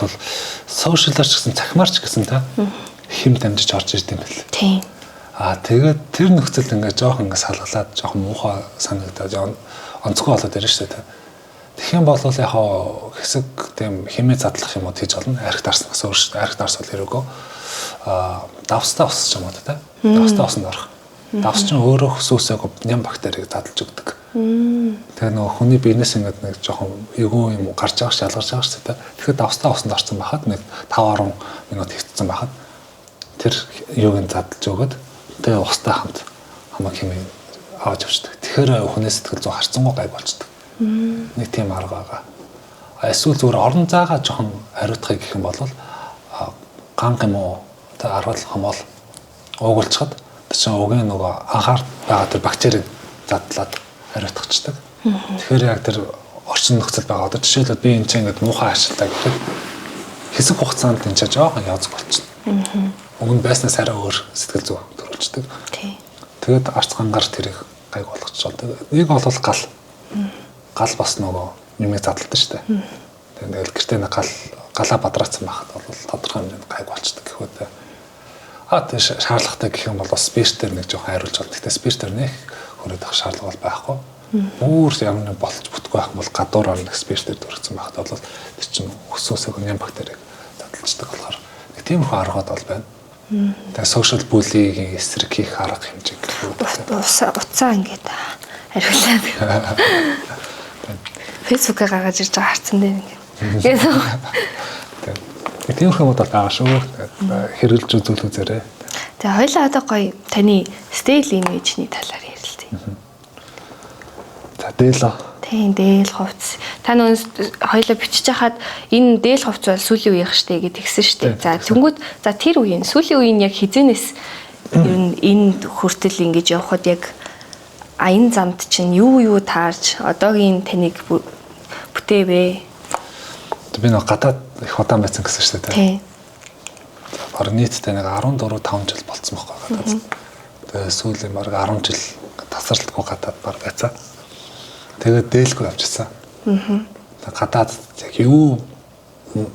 сошиалар ч гэсэн цахимаарч гэсэн та хэм дамжиж орж ирд юм бэл. Тийм. Тэгээд тэр нөхцөлд ингээд жоох ингээд салгалаад жоох муухай санагдаад онцгой болоод ирж штэ та. Тэгэх юм бол яг хэсэг тийм хэмээ задлах юм уу хийж олно. Арх дарснаас өөр штэ. Арх дарс бол хэрэгөө давстаа усч юм уу та. Давстаа усанд орох. Давс чинь өөрөө хөсөөсөө ням бактерийг задлж өгдөг. Тэгээ нөгөө хүний биенээс ингээд нэг жоохон эвгүй юм гарч байгаа шалгарч байгаа шүү дээ. Тэгэхээр давстаа усанд орсон байхад нэг 5-10 минут хэвтсэн байхад тэр юуг нь задлж өгöd тэгээ устай хамт хамаг хэмээн аваад явчихдаг. Тэгэхээр хүний сэтгэл зүй харцангуй гайг болчдөг. Нэг тийм арга байгаа. Эсвэл зүгээр орон зайгаа жоохон хариуцахыг гэх юм бол ганг юм уу тэ аргал хамаал уугуулчихад чинь угийн нөгөө анхаар байгаа тэр бактерийг задлаад хариуцчихдаг. Тэгэхээр яг тэр орчин нөхцөл байгаа. Одоо жишээлбэл би энэ чинь ингээд муухай ашиглаа гэхэд хэсэг хугацаанд энэ чинь жоохон язг болчихно. Уг нь байснаас арай өөр сэтгэл зүй төрүүлждэг. Тэгээд арц гангаар тэрийг гайг болгочихвол нэг бол гал. Гал бас нөгөө нэмийг задлалтай шүү дээ. Тэгээд гэртээ нэг галаа бадраацсан байхад бол тодорхой хэмжээнд гайг болчихдог гэхүүт. Тэр шаардлагатай гэх юм бол бас спиртээр нэг жоохон хариулж байна. Гэхдээ спиртээр нэх хөрөөд авах шаардлага байхгүй. Өөр ямар нэг болж бүтгүй байх бол гадуураар нэг спиртээр дөрөгцөн байхад бол тэр чинь өсөөсөө ням бактерийг задлждаг болохоор нэг тийм их аргууд бол байна. Тэгээ сошиал бүлигийн эсрэг хийх арга хэмжээ гэхүү. Уцаа ингээд хариулаад. Facebook-ыг гаргаж ирж байгаа харцсан дээ ингээд. Тийм хүмүүс бол байгаа шүү. Хэрэгжилж үзүүл үзээрэй. Тэгээ хоёлаа одоо гоё таны style image-ний талаар ярилцъя. За дээл. Тийм дээл хувцс. Та нөө хоёлаа бичиж хахад энэ дээл хувцс бол сүүлийн үеийнх штэ гэж тэгсэн штэ. За тэнгүүд за тэр үеийн сүүлийн үеийн яг хизэнээс ер нь энэ хүртэл ингэж явхад яг аян замд чинь юу таарч одоогийн таныг бүтээвэ? Би нэг гадаад их удаан байсан гэсэн шүү дээ. Тий. Бараг нийтдээ нэг 14-5 жил болцсон байхгүй гадаад. Тэгээ сүүлийн бараг 10 жил тасралтгүй гадаад баг байцаа. Тэгээд дээлгүй явчихсан. Гадаад яг юу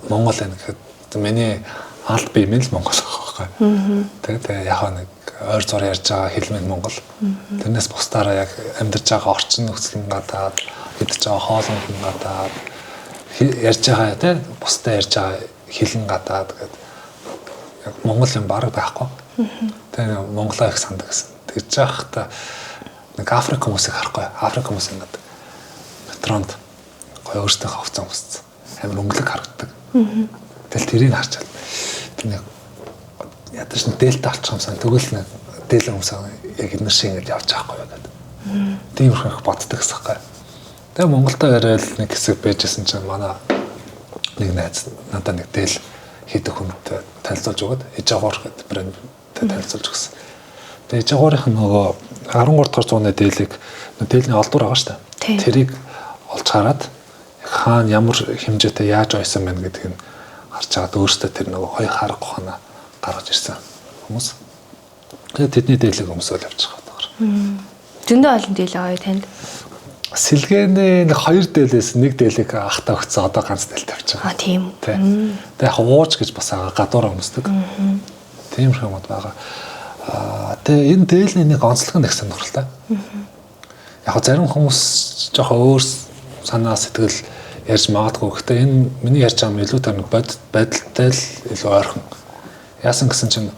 Монгол байна гэхэд миний алт бие минь л Монгол байхгүй. Тэгээд яг нэг ойр зур ярьж байгаа хэлмэл Монгол. Тэрнээс бусдаараа яг амьдарч байгаа орчин нөхцөл нь гадаад, идэж байгаа хоолнд нь гадаад, ярьж байгаа те бусдаа ярьж байгаа хэл нь гадаад гэдэг яг Монгол юм бараг байхгүй. Тэгээд Монголоо их сандаг гэсэн. Тэгж яахта нэг Африк хүмүүсийг харахгүй. Африк хүмүүс ингээд метронд гоё өөртөө хавцсан хүмүүс. Амар өнгөлөг харагддаг. Тэгэл тэрийг харчаад нэг ядаж нэг дээлтэй алчих юмсан тэгвэл нэг дээлэн хүмүүсаа яг энэ шиг ингэж явж байгаа байхгүй гэдэг. Тийм их боддог гэсэн хэрэг. Тэгээ Монголдо яриад нэг хэсэг байжсэн чинь манай нэг найз надад нэг дээл хийдэг хүнтэй танилцуулж өгöd Ижагуур гэдэг брэндтэй танилцуулж өгсөн. Тэгээ Ижагуурын нөгөө 13 дугаар зууны дээлийг дээлний олдвор байгаа шүү дээ. Тэрийг олж хараад хаана ямар хэмжээтэй яаж ойсон байна гэдгийг нь харж чаад өөртөө тэр нөгөө хоёр харах ухаанаа гаргаж ирсэн хүмүүс. Тэгээд тэдний дээлийг өмсөөл явж байгаа даа. Зөндөө олон дээл байгаа танд. Сэлгээний хоёр дээлээс нэг дээлийг ахтаа өгсөн одоо ганц дээл тавьж байгаа. Тийм. Тэгээд яг ууж гэж бас байгаа гадуур өмсдөг. Тийм хүмүүс байгаа. Тэгээ энэ дээлний нэг онцлог нэг сонирхолтой. Яг зарим хүмүүс жоохон өөр санаа сэтгэл ярьж магадгүй. Гэхдээ энэ миний ярьж байгаа юм илүү тэр нэг байдалтай л илүү ойрхон. Яасан гэсэн чинь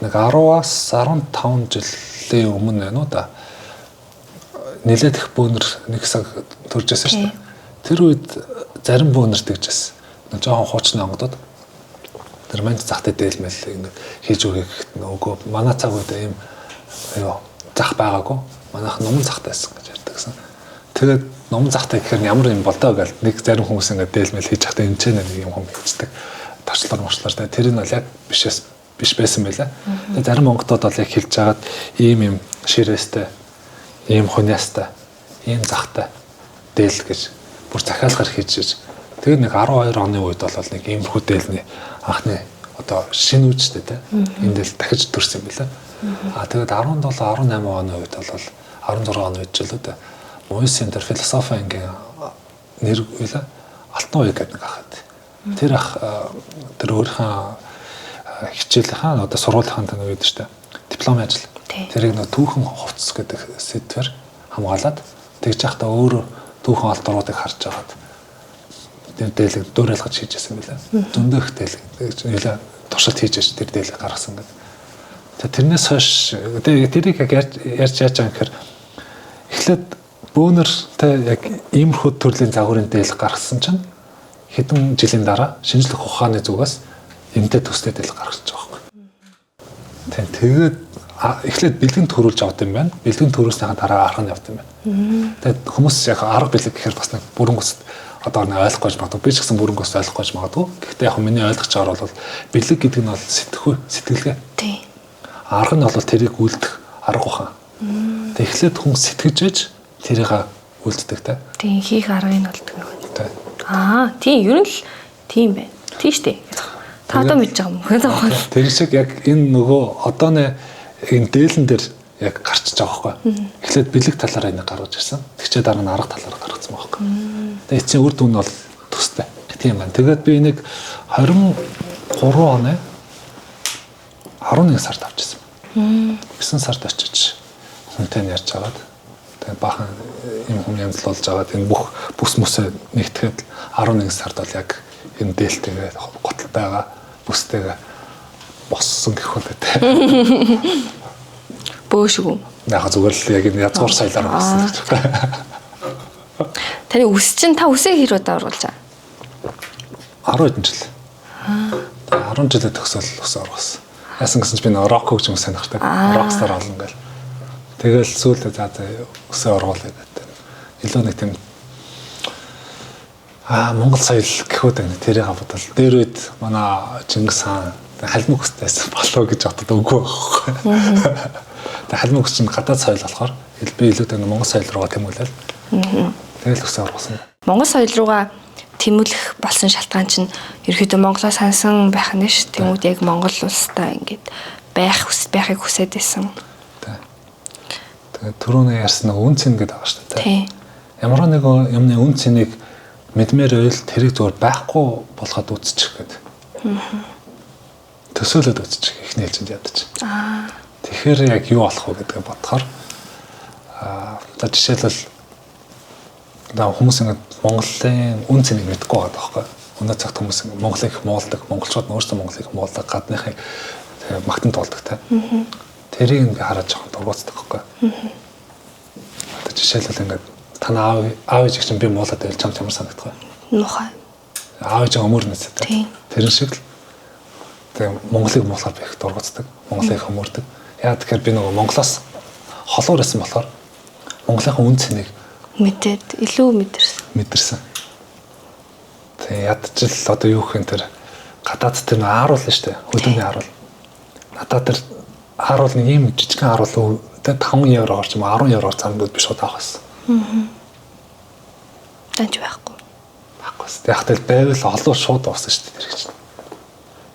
нэг 10-аас 15 жилийн өмнө байна уу да. Нилээд их бөөнөр нэг хэсэг төрж байсан шүү дээ. Тэр үед зарим бөөнөр тэгжсэн. Нэг жоохон хуучны онгодод тэр манд захтай дээлмэл ингэ хийж өгөх гэхэд нөгөө манай цаг үед ийм зах байгаагүй. Манайх номон захтай байсан гэж ярьдаг гэсэн. Тэгээд номон захтай гэхээр ямар юм болдоо гэж нэг зарим хүмүүс ингэ дээлмэл хийж захтай энэ ч нэг юм хүм хийдэг. Тарчлаар марчлаар тэр нь бол яг биш байсан байлаа. Тэгээд зарим онгодод бол яг хэлж хагаад ийм ширээстэй, ийм хуняастай, ийм захтай дээл гэж бүр захиалгаар хийж. Тэгээд нэг 12 оны үед бол нэг иймэрхүү дээлний анхны одоо шинэ үедтэй те энэ дээл дахиж төрсөн юм байлаа. Тэгээд 17 18 оны үед бол 16 оны үед ч л үү Мойсен тэр философи ангийн нэр үлээ алтан уу гэдэг нэг ахад. Тэр ах тэр өөрийнхөө хичээлийнхаа одоо сургуулийнхаа тань үед шүү дээ. Дипломын ажил. Тэрийг нөө түүхэн хувцас гэдэг сэдвэр хамгаалаад тэгж яхта өөрөө түүхэн алдаруудыг харж агаад тэр дээлэг дөөрэлгэж хийжсэн байлаа. Зөндөх дээлэг нэлээ туршилт хийж тэр дээлэг гаргасан гэдэг. Тэрнээс хойш тэрийг яг ярьж яаж байгаа гэхээр эхлээд бөөнөртэй яг иймэрхүү төрлийн загварын дээлэг гаргасан чинь хэдэн жилийн дараа шинжлэх ухааны зүгээс эмтэй төстэй дээлэг гаргаж байгаа байхгүй. Тэгээд эхлээд бэлгэн төрүүлж авд юм байна. Бэлгэн төрүүлснийхаа дараа арга нь явд юм байна. Тэгээд хүмүүс яг арга бэлэг гэхээр бас нэг бүрэн гост одоо ойлгохгүй ч магадгүй. Би ч гэсэн бүрэн гост ойлгохгүй ч магадгүй. Гэхдээ яг миний ойлгож байгаагаар бол бэлэг гэдэг нь бол сэтгэлгээ. Тийм. Арга нь бол тэрийг үлдэх арга ухаан. Тэгээд эхлээд хүн сэтгэж ээж тэрийг үлддэг те. Тийм хийх аргыг нь олдог нэг. Тийм ер нь л тийм байна. Тийм штэ. Та одоо мэдж байгаа юм. Тэр шиг яг энэ нөгөө одооны энэ дээлэн дээр яг гарчиж байгаа байхгүй. Эхлээд бэлэг талаараа энийг гаргаж ирсэн. Тэгчээ дараа нь арга талаараа гаргацсан байхгүй. Тэгээд эцсийн үр дүн нь бол төстэй. Тийм байна. Тэгээд би энийг 23 оны 11 сард авчихсан. 9 сард очиж хүнтэй ярьж агаад тэгээд баахан юм хүм янзлуулж агаад энэ бүх бүс мөсөө нэгтгэхэд 11 сард бол яг энэ дээлтэйгээ готалтайгаа бүстэйгээ боссон гэх үү те. Бөөшгүй. Яг зүгээр л яг энэ язгуур соёлоор боссон гэж байна. Таны үс чинь та үсээ хэр удаа оруулж байгаа? 10 жил. 10 жилээ төгсөөл ус оргосон. Яасан гэсэн чинь би рок хөгж юм сонирхдаг. Рокстар олно гэл. Тэгэл сүүлдээ за өсөө оргуулъя гэдэг. Илүү нэг тийм Монгол соёл гэхүүд байна. Тэрийг бодвол дээр үед манай Чингис хаан халимаг хөстөөс болоо гэж боддог үгүй байхгүй. Тэгээ халимаг ус чинь гадаад соёл болохоор би илүүтэй Монгол соёл руугаа тэмүүлэл. Тэгэл өсөө орсон. Монгол соёл руугаа тэмүүлэх болсон шалтгаан чинь ерөөдөө Монголоо сансан байх нь ш. Тэмүүд яг Монгол улстай ингээд байхыг хүсэж байсан. Тэгээ түрүүний ярьсан нэг үн цэн гэдэг байгаа шүү дээ. Тийм. Ямар нэг юмны үн цэнийг мэдмээр байл тэрийг зүгээр байхгүй болгоод үзчих гэдэг. Төсөөлөд үзчих ихний хэлжинд ядчих. Тэгэхээр яг юу болох вэ гэдгээ бодохоор за жишээлбэл хүмүүс ингээд Монголын үн цэнийг мэдгүй байгаа байхгүй. Өнөө цагт хүмүүс Монголыг муулдаг, монголчууд нь өөрсдөө Монголыг муулдаг, гадныхыг магтан туулдаг та. Тэрийг ингээд хараад жоохон дургуутдаг байхгүй. Одоо жишээлбэл ингээд танаа аав ээж чинь би муулаад байл чам чамар санагдах бай. Нухай. Аав ээж өмөрнөс тэ. Тэрэн шиг л тэгээ Монголыг муулахад би их дургуутдаг, Монголыг хөмөрдөг. Яа тэгэхээр би нөгөө Монголоос холуур байсан болохоор Монголынхаа үн цэнийг мэдээд илүү мэдэрсэн. Тэгээ ядчил одоо юу гэх юм тэр гадаад тэр ааруул нь штэ хөдөлгөөний ааруул. Надад тэр ааруул нэг юм жижигхэн ааруул тэ 5 евроор ч юм уу 10 евроор цаанд би шууд авах байсан. Танч байхгүй. Яг тэл байвал олон шууд уусан штэ тэр гэж.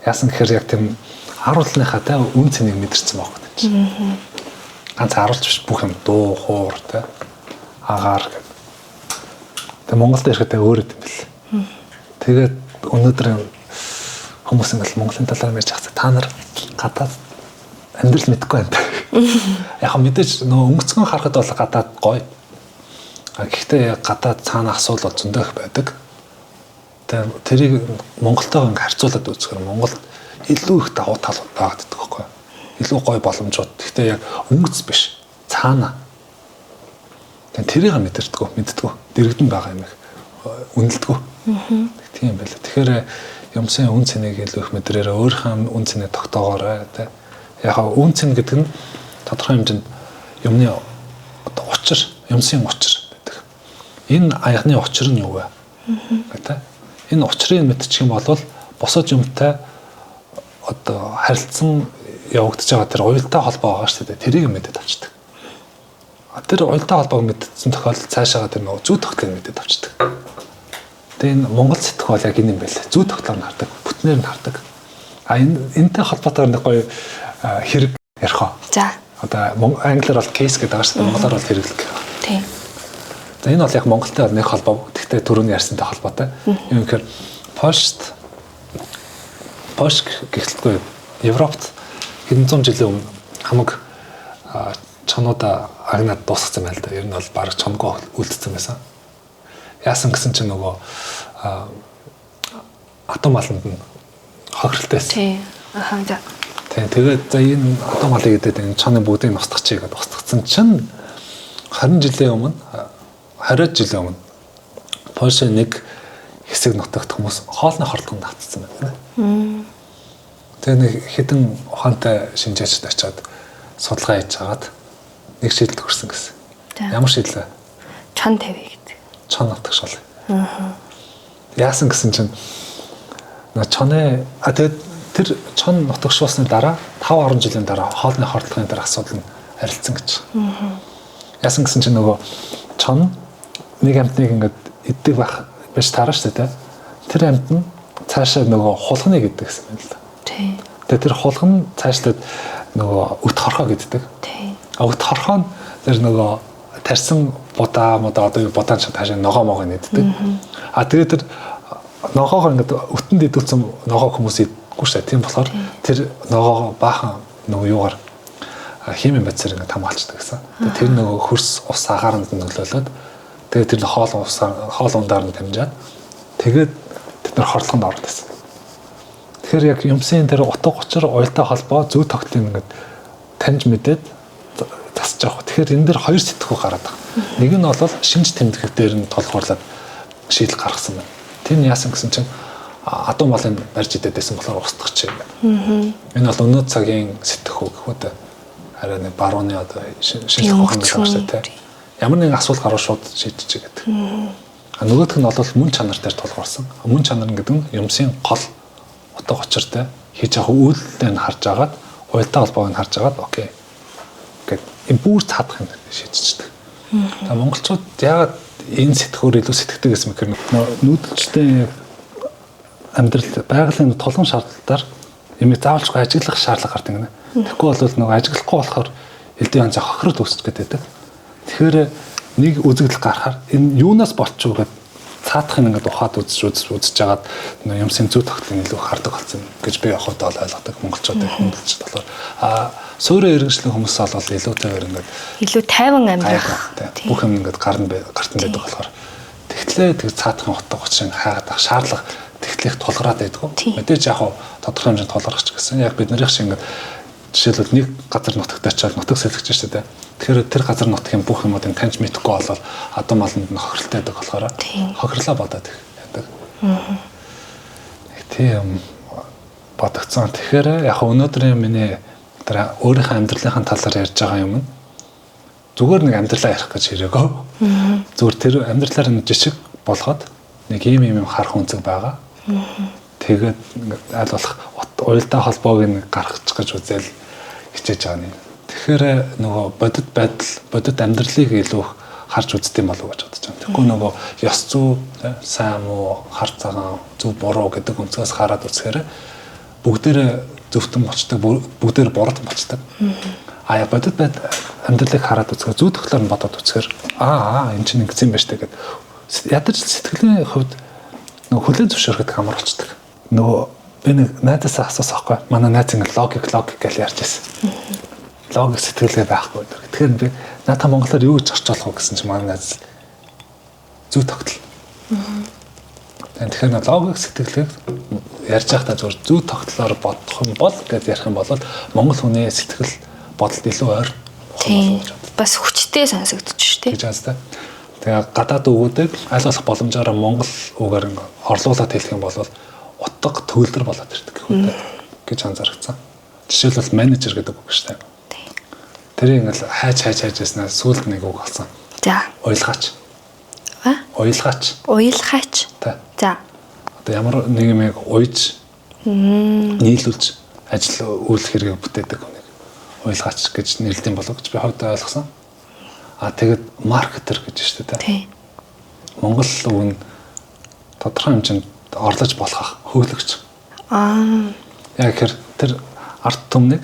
Яасан гэхээр яг тийм ааруулныхаа тэ үн цэнийг мэдэрсэн байхгүй тийм. Ганц ааруулч биш бүх юм дуу хуур тэ агаар гэдэг. Тэгээ Монголд ирэхдээ өөр юм бэл. Тэгээд өнөөдөр хүмүүс ингээл Монголын талаар ярьж байгаа та нар гадаад амьдрал мэдгүй байна. Яг мэдээж нөгөө өнгөцгөн харахад бол гадаад гоё. Гэхдээ гадаад цаана асуудал зөндөх байдаг. Тэгээд тэрийг Монголтойгоо ингээ харьцуулаад үзэхээр Монголд илүү их давуу талууд байгаа гэдэг байхгүй юу? Илүү гоё боломжууд. Гэхдээ яг өнгөц биш. Цаана. Тэрийг мэддэггүй. Дэрэгдэн байгаа юм их үнэлдэггүй. Тийм байлаа. Тэгэхээр юмсын үн цэнийг илүү их мэдрээрээ өөрийнхөө үн цэнийг тогтоогоорой тэ. Яг үн цэн гэдэг нь тодорхой хэмжээнд юмны одоо учир, юмсын учир гэдэг. Энэ аягны учир нь юу вэ? Тэ. Энэ учрыг мэдчих юм бол босож юмтай одоо харилцсан явагдаж байгаа тэр уялдаа холбоо байгаа шүү дээ. Тэрийг мэдээд авчдаг. Тэр уялдаа холбоог мэдсэн тохиолдолд цаашаага тэр нөгөө зүй тогтолыг мэдээд авчдаг. Тэгээ энэ Монгол сэтгэх бол яг энэ юм байл. Зүй тогтолоор нь хардаг, бүтнээр нь хардаг. Энэтэй холбоотойгоор нэг гоё хэрэг ярих уу? За. Одоо англиар бол кейс гэдэг байгаа шүү дээ. Монголоор бол хэрэглэг. Тийм. За энэ бол яг Монголтой нэг холбоо. Гэхдээ түрүүний ярьсантай холбоотой. Юу гэхээр Польш гэхэлгүй Европт хэдэн зуун жилийн өмнө хамаг чонуудаа агнаад дуусгасан байл да. Ер нь бол баг чонгоо үлдсэн байсан. Яасан гэсэн чинь нөгөө атом аланд нь хохиролтойсэн. Тийм. Ахаа за. Тэгээд за энэ атом алыг гэдэг энэ чоны бүгдийг устгахчий гэдээ устгацсан чинь 20 жилийн өмнө Польшийн нэг хэсэг нутагт хүмүүс хоолны хордлогонд автсан байна. Тэгээ нэг хэдэн ухаантай шинжээчд очиад судалгаа хийж хагаад нэг шийдэлд хүрсэн гэсэн. Ямар шийдэл вэ? Чон тавь гэдэг. Чон автагш бол. Яасан гэсэн чинь чоны тэгээд тэр чон нутагшуулсны дараа 5-10 жилийн дараа хоолны хордлогын дараа асуудал нь харилцсан гэж. Яасан гэсэн чинь нөгөө чон нэг амтныг ингээд иддэг байх биш таараа шүү дээ. Тэр амт нь цаашаа нөгөө хулганы гэдэг гэсэн юм л да. Тийм. Тэгээд тэр хулган цаашдаа нөгөө өт хорхоо гэдэг. Тийм. Өт хорхоо нь тэр нөгөө тарсан будаа одоо юу будаан ч таашаа ногоо могоо нэгддэг. Тэгээд тэр ногоогоо ингээд өтөнд идүүлсэн ногоо хүмүүс идэггүй шүү дээ. Тийм болохоор тэр ногоогоо баахан нөгөө юугаар химийн байцаар ингээд хамгаалцдаг гэсэн. Тэр нөгөө хөрс ус агааранд нөлөөлөд тэгээд тэр хоол ундаар нь дамжаад тэгээд тэд нар хордлогонд ороод байсан. Тэгэхээр яг юмсын тэр утга учир уялдаа холбоо зүй тогтолыг ингээд таньж мэдээд засаж байгаа. Тэгэхээр энэ дэр хоёр сэтгхүү гараад байгаа. Нэг нь бол шинж тэмдгэх дээр нь толгуурлаад шийдэл гаргасан байна. Тэр нь яасан гэсэн чинь адуу малын барьж идээд байсан болохоор устгах чинь байна. Энэ бол өнөө цагийн сэтгхүү гэхүүд арай нэг барууны одоо шинжлэх ухааны хамстай те. Ямар нэгэн асуудал гарвал шууд шийдэж байгаа гэдэг. Нөгөөх нь бол мөн чанар дээр тулгуурсан. Мөн чанар гэдэг нь юмсын гол утга учиртай хийж явах үйлдэлтэй нь харж агаад уялдаа холбоог нь харж агаад окей гэд бүр цаадах юм шийдчихдэг. За монголчууд яагаад энэ сэтгүүр илүү сэтгэдэг гэсэн мэт нүүдэлчтэй амьдрал байгалийн тулгын шаардлагатаар юмыг заавалчгүй ажиглах шаардлага гардаг гэнэ. Тэгэхгүй бол нөгөө ажиглахгүй болохоор элдэн янз хохирол үүсч гэдэг. Тэгэхээр нэг үзэгдэл гарахаар энэ юунаас болчих вэ гэдэг цаадах ингээд ухаад үзэж жагаад юмсын зүй тогтлын илүү хардаг болсон гэж би явахад бол ойлгодог монголчуудын хөндлөлт болохоор суурин иргэншлийн хүмүүс бол илүүтэйгээр ингээд илүү тайван амьдрах бүх юм ингээд гартан байдаг болохоор тэгтлээ тэг цаадахын утга учрыг хаагаад ах шаардлага тэгтлэх тулгараад байдгүй мэдээж яг тодорхой хэмжээнд тулгарч гэсэн яг биднийх шиг ингээд жишээлбэл нэг газар нутагт очиад нутаг сэлгэж шүү дээ. Тэгэхээр тэр газар нутгийн бүх юмуудыг таньж мэдэхгүй болол адуу малнд нь хохиролтой байдаг болохоор хохирлоо бодоод байдаг. Тийм бодогцсон. Тэгэхээр яг өнөөдрийн миний тэр өөрийнхөө амьдралынхаа талаар ярьж байгаа юм нь зүгээр нэг амьдралаа ярих гэж хэрэгөө. Зүгээр тэр амьдралаар нь жишг болгоод нэг ийм харах үнцэг байгаа. Тэгээд аль болох уялдаа холбоог нь гаргачих гэж үзэл хичээж байгаа юм. Тэгэхээр нөгөө бодит амьдралыг илүү харж үздэг юм болов уу гэж бодож байна. Тэгэхгүй нөгөө ёс зүй, сайн муу, хар цагаан, зөв буруу гэдэг өнцгөөс хараад үзэхээр бүгдээрээ зөвхөн болчдаг, бүгдээр буруу болчдаг. А бодит амьдралыг хараад үзэхээр зүй төглөөр нь бодоод үзэхээр энэ чинь ингэсэн юм байна штэ гэдэг. Ядаж сэтгэлийн хувьд нөгөө хүлээн зөвшөөрөхөд амар болчдаг. Нөгөө би нэг найзаасаа асуусан байхгүй. Манай найз ингэ логик гэж ярьж байсан. Логик сэтгэлгээ байхгүй гэдэг. Тэгэхээр би надаа монголоор юу гэж орчуулах вэ гэсэн чинь манай найз зүй тогтол. Тэгэхээр логик сэтгэлгээг ярьж байхдаа зөв зүй тогтлоор бодох юм бол гэж ярих юм бол монгол хүний сэтгэл бодолд илүү ойр. Тийм. Бас хүчтэй сонсогдож шүү дээ. Гэж байна. Тэгээ гадаад үгүүдийг аль болох боломжоор монгол үгээр орлуулад хэлэх юм бол утга төгөлдөр болоод ирдэг хөөе гэж анзаарчихсан. Жишээлбэл менежер гэдэг үг шүү дээ. Тэр ингээл хайж яснаа сүүлд нэг үг болсон. За. Уйлгаач. Уйлгаач. Уйлгаач. За. Одоо ямар нэг юм уйж нийлүүлж ажил үйл хэрэгээ бүтээдэг хүнийг уйлгаач гэж нэрлэдэг болов гэж би хавьд ойлгосон. Тэгээд маркетер гэж шүү дээ. Тийм. Монгол үг нь тодорхой хэмжээнд орлож болох хөглөгч. Яг хэр тэр арт түмнийг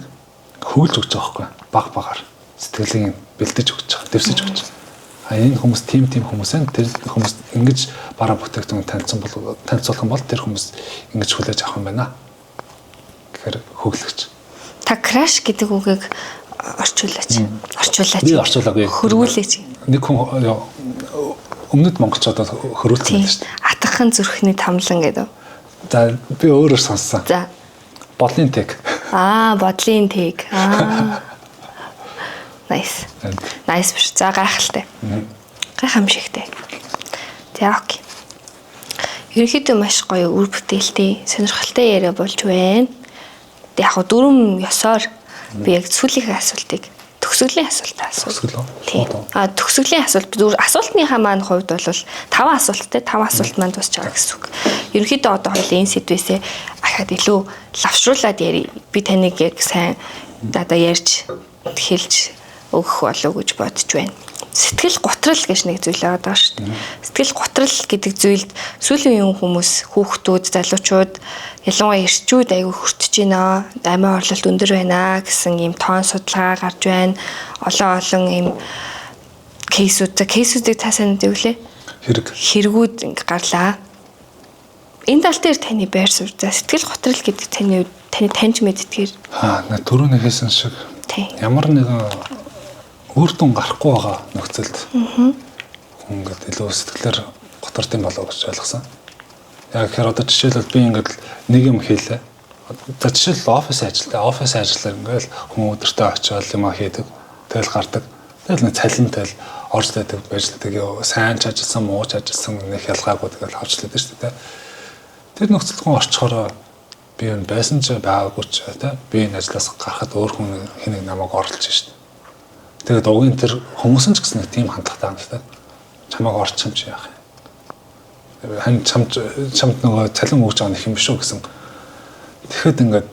хөвлөж өгч байгаа байхгүй баг сэтгэлийг бэлдэж өгч байгаа, дэвсэж өгч байгаа. Энэ хүмүүс тим хүмүүс энэ тэр хүмүүс ингэж бараа бүтээгдэхүүн танилцуулах юм бол тэр хүмүүс ингэж хүлээж авах юм байна. Тэгэхээр хөглөгч. Та краш гэдэг үгийг орчуулаач. Би орчуулаагүй. Хөрвүүлээч. Нэг хүн өмнөд монголчууд хөрвүүлсэн байдаг шүү дээ. Атгахын зүрхний тамлан гэдэг. За би өөрөөр сонссон. За. Бодлын тэг. Бодлын тэг. Nice. Nice биш. За гайхалтай. Гайхамшигтай. За окей. Ерөнхийдөө маш гоё үр бүтээлтэй, сонирхолтой яриа болж байна. Яг гоо дөрвөн ёсоор би яг сүүлийнхээ асуултыг төгсгөлийн асуултаа асуув. Тийм. Төгсгөлийн асуулт асуултныхаа маань хувьд бол 5 асуулттай 5 асуулт маань тусч байгаа гэсэн үг. Ерөнхийдөө одоо хоёул энэ сэдвээсээ ахаад илүү лавшруулад ярий. Би таныг яг сайн одоо ярьж хэлж өгөх болов гэж бодож байна. Сэтгэл готрал гэж нэг зүйл байгаа шүү дээ. Сэтгэл готрал гэдэг зүйлд сүүлийн үеийн хүмүүс, хүүхдүүд, залуучууд, ялангуяа эрчүүд аягүй хүртэж байна. Амиа орлолт өндөр байна гэсэн ийм тоон судалгаа гарч байна. Олон ийм кейсүүдийг та сайн мэдвүлээ. Хэрэгүүд ингээ гарлаа. Энэ тал дээр таны байр суурь. За сэтгэл готрал гэдэг таны таньж мэддгээр. Түрүүний хэлсэн шиг. Ямар нэгэн үр дүн гарахгүй байгаа нөхцөлд хүн ингээд илүү сэтгэлээр готорд юм болов гэж ойлгосон. Яг тэгэхээр одоо жишээлбэл би ингээд нэг юм хийлээ. За жишээл офис ажиллаар ингээд хүн өдөртөө очиод юм хийдэг. Тэгэл гардаг. Тэгэл нэг цалинтай орж байдаг байждаг. Сайн ч ажилласан, муу ч ажилласан нэг ялгаагүй тэгэл авчлаад шүү дээ. Тэр нөхцөлд хүн орчхороо би энэ байсан ч байгаагүй ч тий би энэ ажлаас гарахад өөр хүн хэнийг намайг орлож шүү дээ. Тэгээд угийн тэр хүмүүс нь ч гэсэн нэг тийм хандлагатай байна тийм. Чамайг орчим чи яах юм. Хань чамд нөгөө цалин өгж байгаа нэг юм биш үү гэсэн. Тэгэхэд ингээд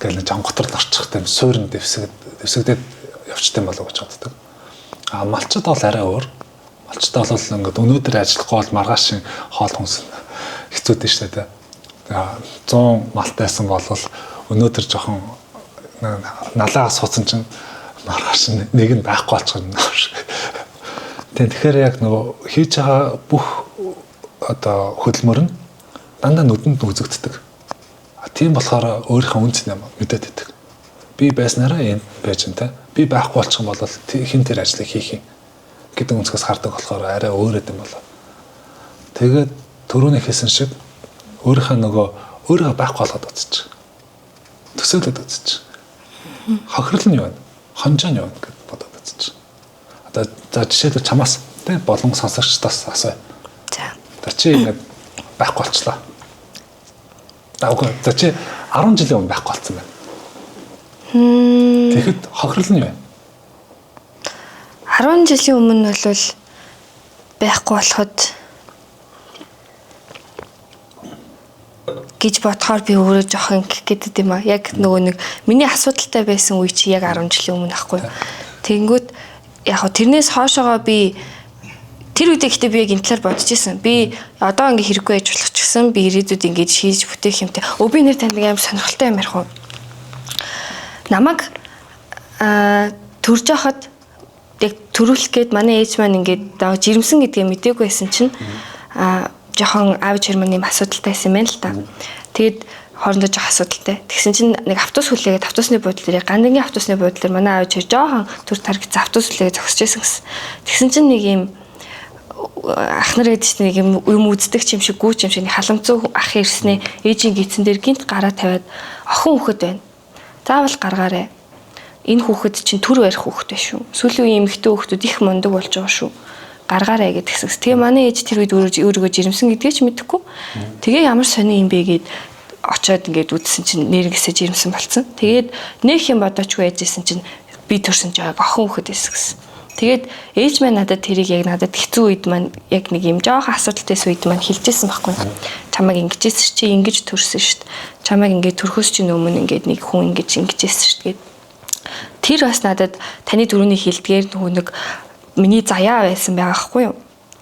гэл жонготорд орчихтай суурин дэвсэгдээд явчтай болов гэж боддог. А малчид бол арай өөр. Малчид бол ингээд өнөөдөр ажиллахгүй бол маргааш хоол хүнс хэцүү дээ шүү дээ. 100 малтайсан бол өнөөдөр жоохон налаа суудсан чинь маргааш нэг нь байхгүй болчихно. Тэгэхээр яг нөгөө хийж байгаа бүх одоо хөдөлмөр нь дандаа нүдэнд үзэгддэг. Тийм болохоор өөрийнхөө үнцнийг мэдээд байдаг. Би байснараа энэ байж энэ би байхгүй болчих юм бол хин тэр ажлыг хийх юм гэдэг үнцгээс хардаг болохоор арай өөрөөд юм болоо. Тэгээд түрүүний хэлсэн шиг өөрийнхөө нөгөө өөрийгөө байхгүй болгоод үзчих. Төсөөлөд үзчих. Хохирол нь юу вэ? Хонжоо нь юу вэ гэж бодоод үзчих. Одоо за жишээлбэл чамаас тий болон сонсогчдоос асууя. За чи ингээд байхгүй болчлаа. За чи 10 жилийн өмнө байхгүй болсон байна. Тэгэхэд хохирол нь юу вэ? 10 жилийн өмнө бол байхгүй болоход гэж бодохоор би өөрөө жоохон гэдэг юм аа. Яг нөгөө нэг миний асуудалтай байсан үе чи яг 10 жилийн өмнө ахгүй. Тэнгүүд яг тэрнээс хоошоогоо би тэр үедээ гэхдээ би яг энэ талаар бодож исэн. Би одоо ингээ хэрэггүй ээж болох ч гэсэн би ирээдүйд ингэж хийж бүтээх юмтай. Би нэр танд амар сонирхолтой юм ярих уу? Намайг төрж яхад яг төрүүлэх гээд манай ээж маань ингээд жирэмсэн гэдгээ мдээгүй байсан чинь жоохон аав чирмэн юм асуудалтай байсан юм байна л та. Тэгэд хоорондоо жоох асуудалтай. Тэгсэн чинь нэг автобус хүлээгээд автобусны буудлын дээр гандангийн автобусны буудлын дээр манай аав чир жоохон төр таргиц автобус хүлээгээд зогсож байсан гэсэн. Тэгсэн чинь нэг юм ах нар гэдэг чинь нэг юм үздэг юм шиг гүүч юм шиг халамцуу ах ирснээ ээжийн гидсэн дээр гинт гараа тавиад охин хүүхэд байна. Заавал гаргаарай. Энэ хүүхэд чинь төр барих хүүхэд байна шүү. Сүүлийн үеийн эмэгтэй хүүхдүүд их мундаг болж байгаа шүү. Гаргаарай гэдгсээс. Тэгээ манай ээж тэр үед өөрийгөө жирэмсэн гэдгийг ч мэдэхгүй. Тэгээ ямар сони юм бэ гэд очиод ингээд үзсэн чинь нэрнгэсээ жирэмсэн болцсон. Тэгээд нөх юм бодоочгүй ээжсэн чинь би төрсөн чинь охин хүүхэд байсан гэсэн. Тэгээд ээж маань надад тэрийг яг надад хэцүү үед маань яг нэг юм жоохон асуудалтайс үед маань хэлжсэн байхгүй. Чамайг ингэжсэн чи ингэж төрсөн шүү дээ. Чамайг ингээд төрхөөс чинь өмнө ингээд нэг хүн ингэжсэн шүү дээ. Тэр бас надад таны дөрөвний хэлдгээр нөгөө нэг миний заяа байсан байгаа байхгүй юу?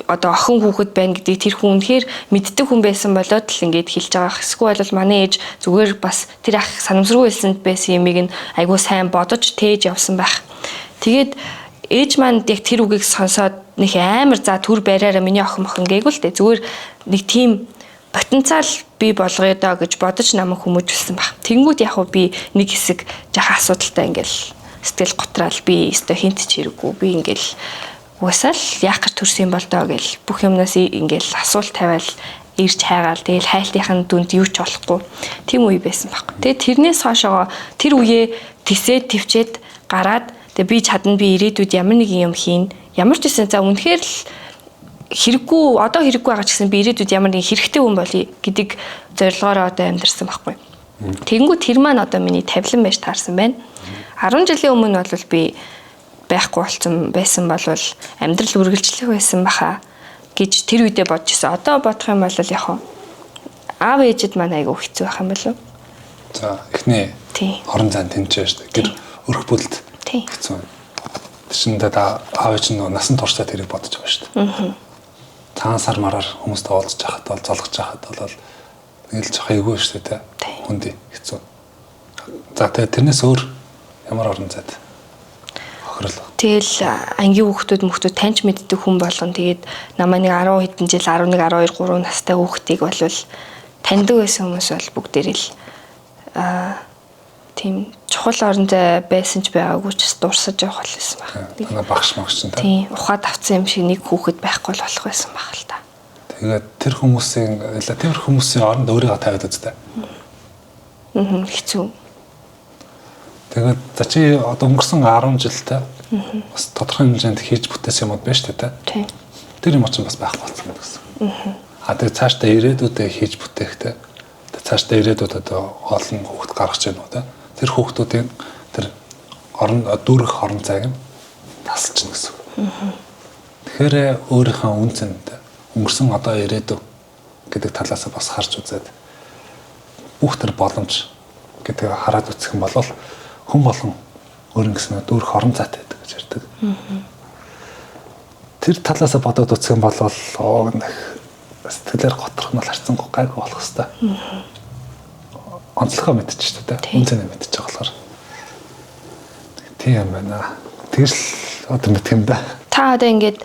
Одоо охин хүүхэд байна гэдгийг тэр хүн үнэхээр мэддэг хүн байсан болоод л ингээд хэлж байгаа. Эсвэл бол манай ээж зүгээр бас тэр ах санамсаргүй байсан юмыг нь айгуу сайн бодож тээж явсан байх. Тэгээд ээж маань яг тэр үгийг сонсоод нэг амар за төр бариараа миний охин гээгүй л дээ. Зүгээр нэг тийм потенциал бий болгоё доо гэж бодож намайг хүмүүжүүлсэн баг. Тэнгүүд яг би нэг хэсэг жаахан асуудалтай ингээл сэтгэл готраал би өстө хинт ч хэрэггүй. Би ингээл уусаал яах гэж төрсөн юм бол доо гэл бүх юмнаас ингээл асуулт тавиал ирж хайгаал тэгэл хайлтынхын дүнд юу ч болохгүй. Тийм үе байсан баг. Тэгээ тэрнээс хоошоо тэр үеэ тисээд төвчээд гараад тэгээ би чадна би ирээдүйд ямар нэг юм хийн. Ямар ч гэсэн за үнэхээр л хэрэггүй одоо хэрэггүй байгаа ч гэсэн би ирээдүйд ямар нэг хэрэгтэй хүн болъё гэдэг зорилгоороо одоо амьдэрсэн байхгүй. Тэнгүү тэр маань одоо миний тавилан байж таарсан байна. 10 жилийн өмнө бол би байхгүй болсон байсан болвол амьдрал үргэлжлэх байсан баха гэж тэр үедээ бодож ирсэн. Одоо бодох юм бол яг аав ээжэд маань айгүй хэцүү байх юм болов. За эхний орон зайн тэнцээ шүү дээ. Гэр өрх бүлд хэцүү. Тэшиндээ аав ээж нь насан туршдаа тэрийг бодож байгаа шүү дээ. Цаан сар мараар хүмүүстэй уулзж байхад бол золгож байхад бол нэг л жоох эйгүй шүү дээ. Хүндий хэцүү. За тэгээ тэрнээс өөр ямар орон зайд хохирол. Тэгэл ангийн хүүхдүүд таньж мэддэг хүн болгон тэгээд намайг нэг 10 хэдэн жил 11 12 3 настай хүүхдийг болвол таньдаг байсан хүмүүс бол бүгдээрээ л тийм чухал орон зай байсан ч байгаагүй ч дурсаж явах болсон байна. Танаа багш магч нь тийм ухаад авсан юм шиг нэг хүүхэд байхгүй л болох байсан баг л та. Тэгээд тэр хүмүүсийн оронд өөрийгөө тавиад үзтээ. Хэцүү. Тэгээд за чи одоо өнгөрсөн 10 жилдээ бас тодорхой хэмжээнд хийж бүтээсэн юмуд байна шүү дээ. Тийм. Тэр юм чинь бас байхгүй болсон гэсэн. Тэгээд цаашдаа ирээдүйдээ хийж бүтээхтэй. Цаашдаа ирээдүйд одоо олон хүүхэд гаргаж байна уу те. Тэр хүүхдүүдийн тэр дүүрэх орон зайг нь тасалчихна гэсэн. Тэгэхээр өөрийнхөө үнцэнд өнгөрсөн одоо ирээдүй гэдэг талаас бас харж үзээд бүх тэр боломж гэдэг хараад үзэх юм бол хүн болон өөрийн гэсэн дүүрх орон зайтай байдаг гэж ярьдаг. Тэр талаас бодоод үзэх юм бол сэтгэлээр готрох нь харцсангүй гайгүй болох хэвээр. Онцлогоо мэдчих шүү дээ. Үнцэнэ мэдчих болохоор. Тийм байна. Тэгж одоо мэдх юм да. Та одоо ингээд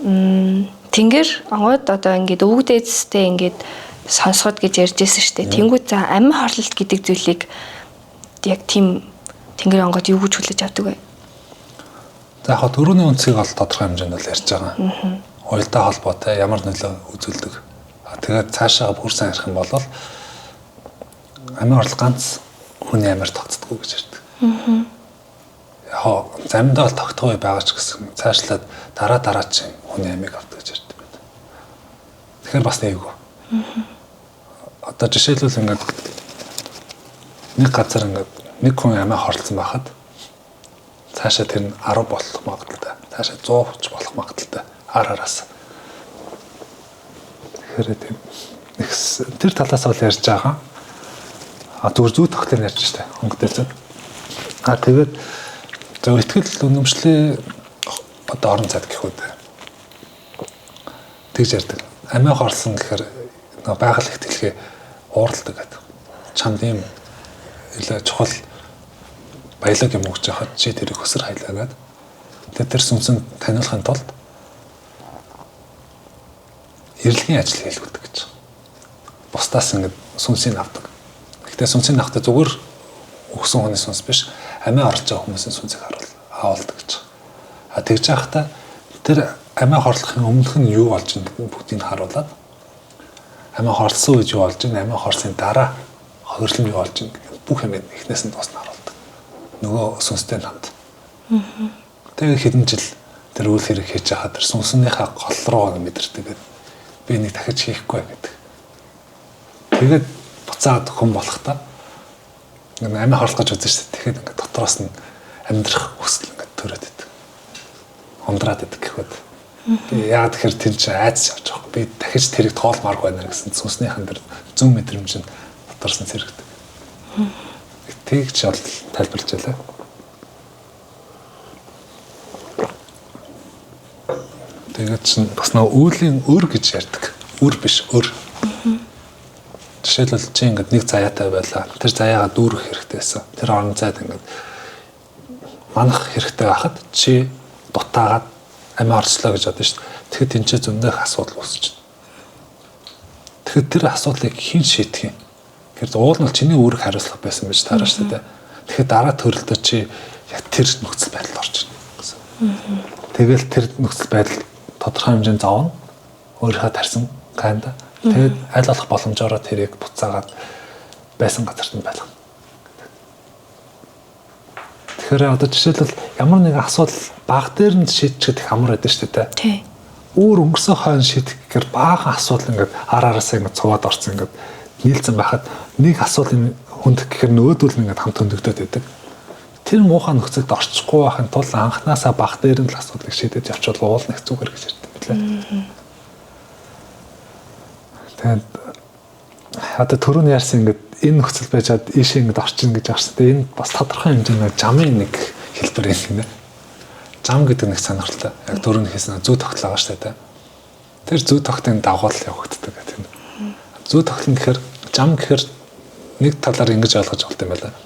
тэнгэр онгод одоо ингээд өвөг дээдстэй ингээд сонсоход гэж ярьж байсан шүү дээ. Тэнгүүд за амин хорлолт гэдэг зүйлийг яг тийм тэнгэр онгод юу гэж хүлээж авдаг вэ? За яг төрөний үнцгийг бол тодорхой хэмжээнд бол ярьж байгаа. Уялдаа холбоотой ямар нөлөө үзүүлдэг. Тэгээд цаашаа бүр сайн ярих юм бол амин хорлол ганц хүний амиар тогтдоггүй гэж ярьдаг. Яг замдаа бол тогтгоо байгаа ч гэсэн цаашлаад дараагийн хүний амийг авдаг гэж ярьдаг байдаг. Тэгэхээр бас нэг. Одоо жишээлбэл ингээд нэг газар ингээд нэг хүн амиа хорлцсон байхад цаашаа тэр нь 10 болох магадaltaй. Цаашаа 100 ч болох магадaltaй. Араас. Тэгэхээр тийм тэр талаас бол ярьж байгаа. Зүгээр зүй тогтолцоо ярьж штэ. Хөнгөдөөсөө. Тэгээд зөв ихтгэл үнэмшлээ одоо орон зайд гэхүүд тэгж ярьдаг. Амиа хорлсон гэхээр байгаль ихтгэлгээ уурладаг гэдэг. Чамд ийм илүү чухал баялаг юм өгч яхад чи тэрийг хөсөр хайлаагаад тэр сүнсэнд таниулахын тулд эрэлгийн ажил хийлгүүдэг гэж. Бусдаас ингэ сүнсийг авдаг. Гэхдээ сүнсийг авахдаа зүгээр өгсөн хүний сүнс биш, амиа орлож байгаа хүмүүсийн сүнсийг харуулдаг гэж. Тэгж яхахтаа тэр амиа хорлохын өмнөх нь юу болж байгаа гэдгийг бүгдийг харуулад амиа хорлсон үед юу болж байгаа, амиа хорлсны дараа хөрөлм юу болж байгаа бүх юм эхнээс нь дуусна харуулдаг. Нөгөө сүнстэй хамт. Тэгээд хэдэн жил тэр үйл хэрэг хийж байхад тэр сүнснийхээ гол руу мэдэрдэг. Би нэг дахиж хийхгүй гэдэг. Тэгээд буцаад хүн болохдаа амиа хорлох гэж үзсэн шүү дээ. Тэгэхээр ингээд дотроос нь амьдрах хүсэл ингээд төрөөд идэг. Ундраад идэг гэхүүд. Би яагаад тэгэхээр тэр чинь айц явж байгаа. Би дахиж тэрийг тоолмааргүй байна гэсэн сүнснийхэн тэр зүүн мэдрэмж нь дотроос нь зэрэгдэг. Тэгж бол тайлбарлаж байлаа. Тэгээд чинь бас нэг үүлийн өр гэж ярьдаг. Өр биш, өр. Жишээлбэл чи ингээд нэг заяатай байлаа. Тэр заяагаа дүүрэх хэрэгтэйсэн. Тэр орон зайд ингээд манах хэрэгтэй байхад чи дутаагаад амиа орчлоо гэж бодсон шүү дээ. Тэгэхэд тэнцээ зөндөх асуудал үүсэж байна. Тэгэхээр тэр асуудлыг хэн шийдэх юм? Тэгэхээр уул нь чиний үүрэг хариуцлага байсан гэж таарна шүү дээ. Тэгэхээр дараа төрөлдөө чи яг тэр нөхцөл байдалд орж ирнэ гэсэн. Тэгэл тэр нөхцөл байдал тодорхой хэмжээнд зовно. Өөрийнхөө тарьсан гайнда. Тэгээд аль болох боломжоор тэрийг буцаагаад байсан газарт нь байлгана. Тэгэхээр одоо жишээлбэл ямар нэгэн асуудал баг дээр нь шийдчихэд их амар байдаг шүү дээ. Тий. Өөр өнгөрсөн хойно шийдэх гэхээр баахан асуудал ингээд араасаа ингээд цуваад орсон ингээд нийлцэн байхад нэг асуудлын хүндэх гэхээр нөгөөдөл нь ингээд хамт хөндөгдөд байдаг. Тэр муухай нөхцөлд орчихгүй байхын тулд анханасаа баг дээр нь л асуудлыг шийдэж явчвал уул нэг зүгээр гэж ярьдаг билээ. Тэгээд одоо түрүүний ярьсан ингээд энэ нөхцөл байж чад ийшээ ингээд орчин гэж харсан. Энэ бас тодорхой хэмжээний жамын нэг хэлбэр юм нэ. Зам гэдэг нэг сонирхолтой. Яг дөрөв хийсэн зүй тогтол байгаа шүү дээ. Тэр зүй тогтын дагуул явагддаг гэдэг юм. Зүй тогтол нь гэхээр зам гэхээр нэг талаар ингэж ойлгож болт юм байна.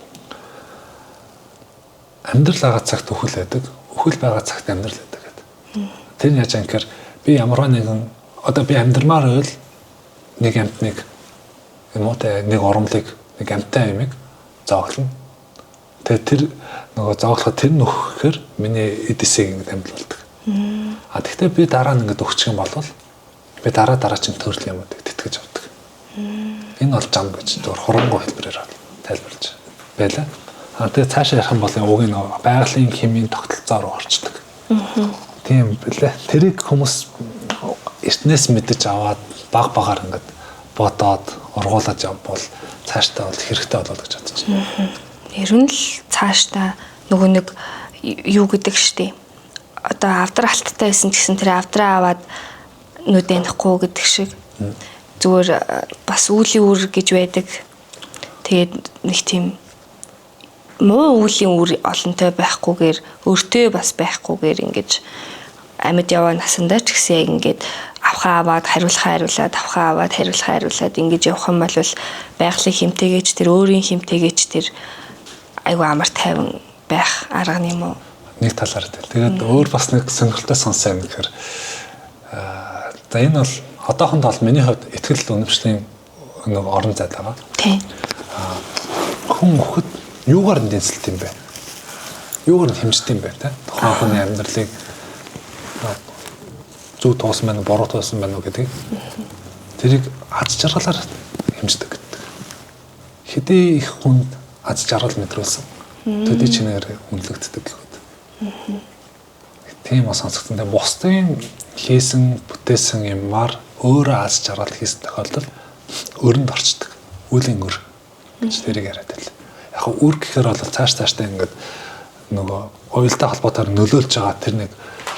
Амьдрал байгаа цагт өхөл байдаг. Өхөл байгаа цагт амьдрал байдаг гэдэг. Тэр нь яаж юм гэхээр би ямарваа нэгэн одоо би амьдрмаар байвал нэг амтныг юм уу те нэг урамлыг нэг амтай юмыг зооглоно. Тэгээд тэр нөгөө зооглоход тэр нөхөөр миний эдисийг ингэ дамжуулдаг. Тэгвэл би дараа нь ингэ өгчих юм бол би дараа чинь төрөл юмуд тэтгэж авдаг. Энэ бол зам гэж зөвхөн хурангуй хэлбэрээр тайлбарлаж байлаа. Тэгээд цаашаа ярих юм бол уг нь байгалийн химийн тогтолцоо руу орчдөг. Тийм билээ. Тэрийг хүмүүс эртнээс мэдэж аваад баг багаар ингэ бодоод ургуулад явбал цаашдаа бол хэрэгтэй болоо гэж бодож байна. Ер нь л цаашдаа нөгөө нэг юу гэдэг штеп. Одоо авдар алттай байсан гэсэн тэр авдраа аваад нүдэнихгүй гэдэг шиг. Зүгээр бас үүлийн үр гэж байдаг. Тэгээд нэг тийм муу үеийн үр олонтой байхгүйгээр өртөө бас байхгүйгээр ингэж амьд яваа насандаа ч гэсэн яг ингээд авхаа аваад хариулахаа хариулаад ингэж явах юм бол байгалийн хэмтэйгэж тэр өөрийн хэмтэйгэж тэр айгүй амар тайван байх арга юм уу? Нэг талаар тэгээд өөр бас нэг сонирхолтой сонсоо юм гэхээр за энэ бол одоохондоо бол миний хувьд ихтгэл үнэмшлийн нэг орон зай байгаа. Тийм. Хүн хөхөд юугаар нь дэнсэлт юм бэ? Юугаар нь хэмждэг юм бэ те? Тухайн хүний амьдралыг зөв туусан байна уу, буруу туусан байна уу гэдэг. Тэрийг аз жаргалаар хэмждэг гэдэг. Хэдий их хүнд аз жаргал мэдрүүлсэн. Төдий чинээр үнэлэгддэг гэхэд. Тийм бас сонсогдсон. Бусдын хийсэн, бүтээсэн юмар өөрөө аз жаргал хийсэн тохиолдолд өрөнд орчдөг. Үлийн өр гэж тэрийг яриад байл. Яг үр гэхээр бол цаашдаа ингээд нөгөө уялдаа холбоотойр нөлөөлж байгаа тэр нэг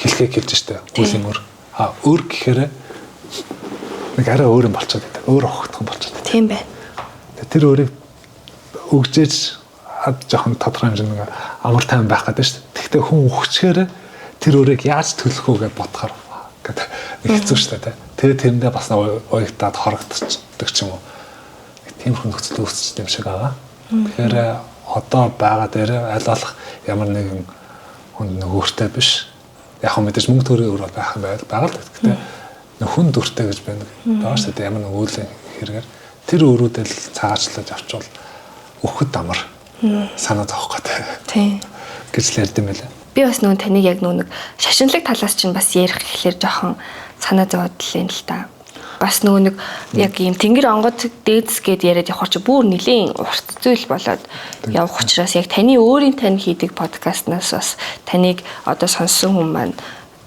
хэлхээ хэлж штэ. Үлийн өр. Өр гэхээр нэг арай өөр юм болчиход байдаг. Өөр хогтхон болчиход байдаг. Тийм бай. Тэр өөрийг өгжээж жоохон тодорхой хэмжээний амар тайван байх гэдэг шүү дээ. Гэхдээ хүн өгчгээр тэр өөрийг яаж төлөх үү гэж бодохоор гэдэг нэг хэцүү шүү дээ. Тэгээд тэрэндээ бас уягдаад хорогдчихдаг ч юм уу. Тийм хүн нөхцөл үүсчихдээ юм шиг байгаа. Тэгэхээр одоо байгаа дээр аль болох ямар нэгэн хүн нэг өөртөө биш. Яг хөө мэдээж мөнгө төрийн өөр байх юм байгаа л гэхдээ хүн дүртэй гэж байна. Доош тэ ямар нэг үйл хэрэгээр тэр өрүүдэл цаашлаж авчвал өгөхөд амар санаа зовох гэдэг. Тийм. гэж л ярьд юм байлаа. Би бас нөгөө таныг яг нөгөө шашинлаг талаас чинь бас ярих гэхлээр жоохон санаа зовоод л юм л та. Бас нөгөө нэг яг ийм тэнгэр онгод дээдс гэд яриад явах чи бүр нэлийн урт зүйл болоод явах учраас яг таны өөрийн тань хийдэг подкастнаас бас таныг одоо сонссон хүн маань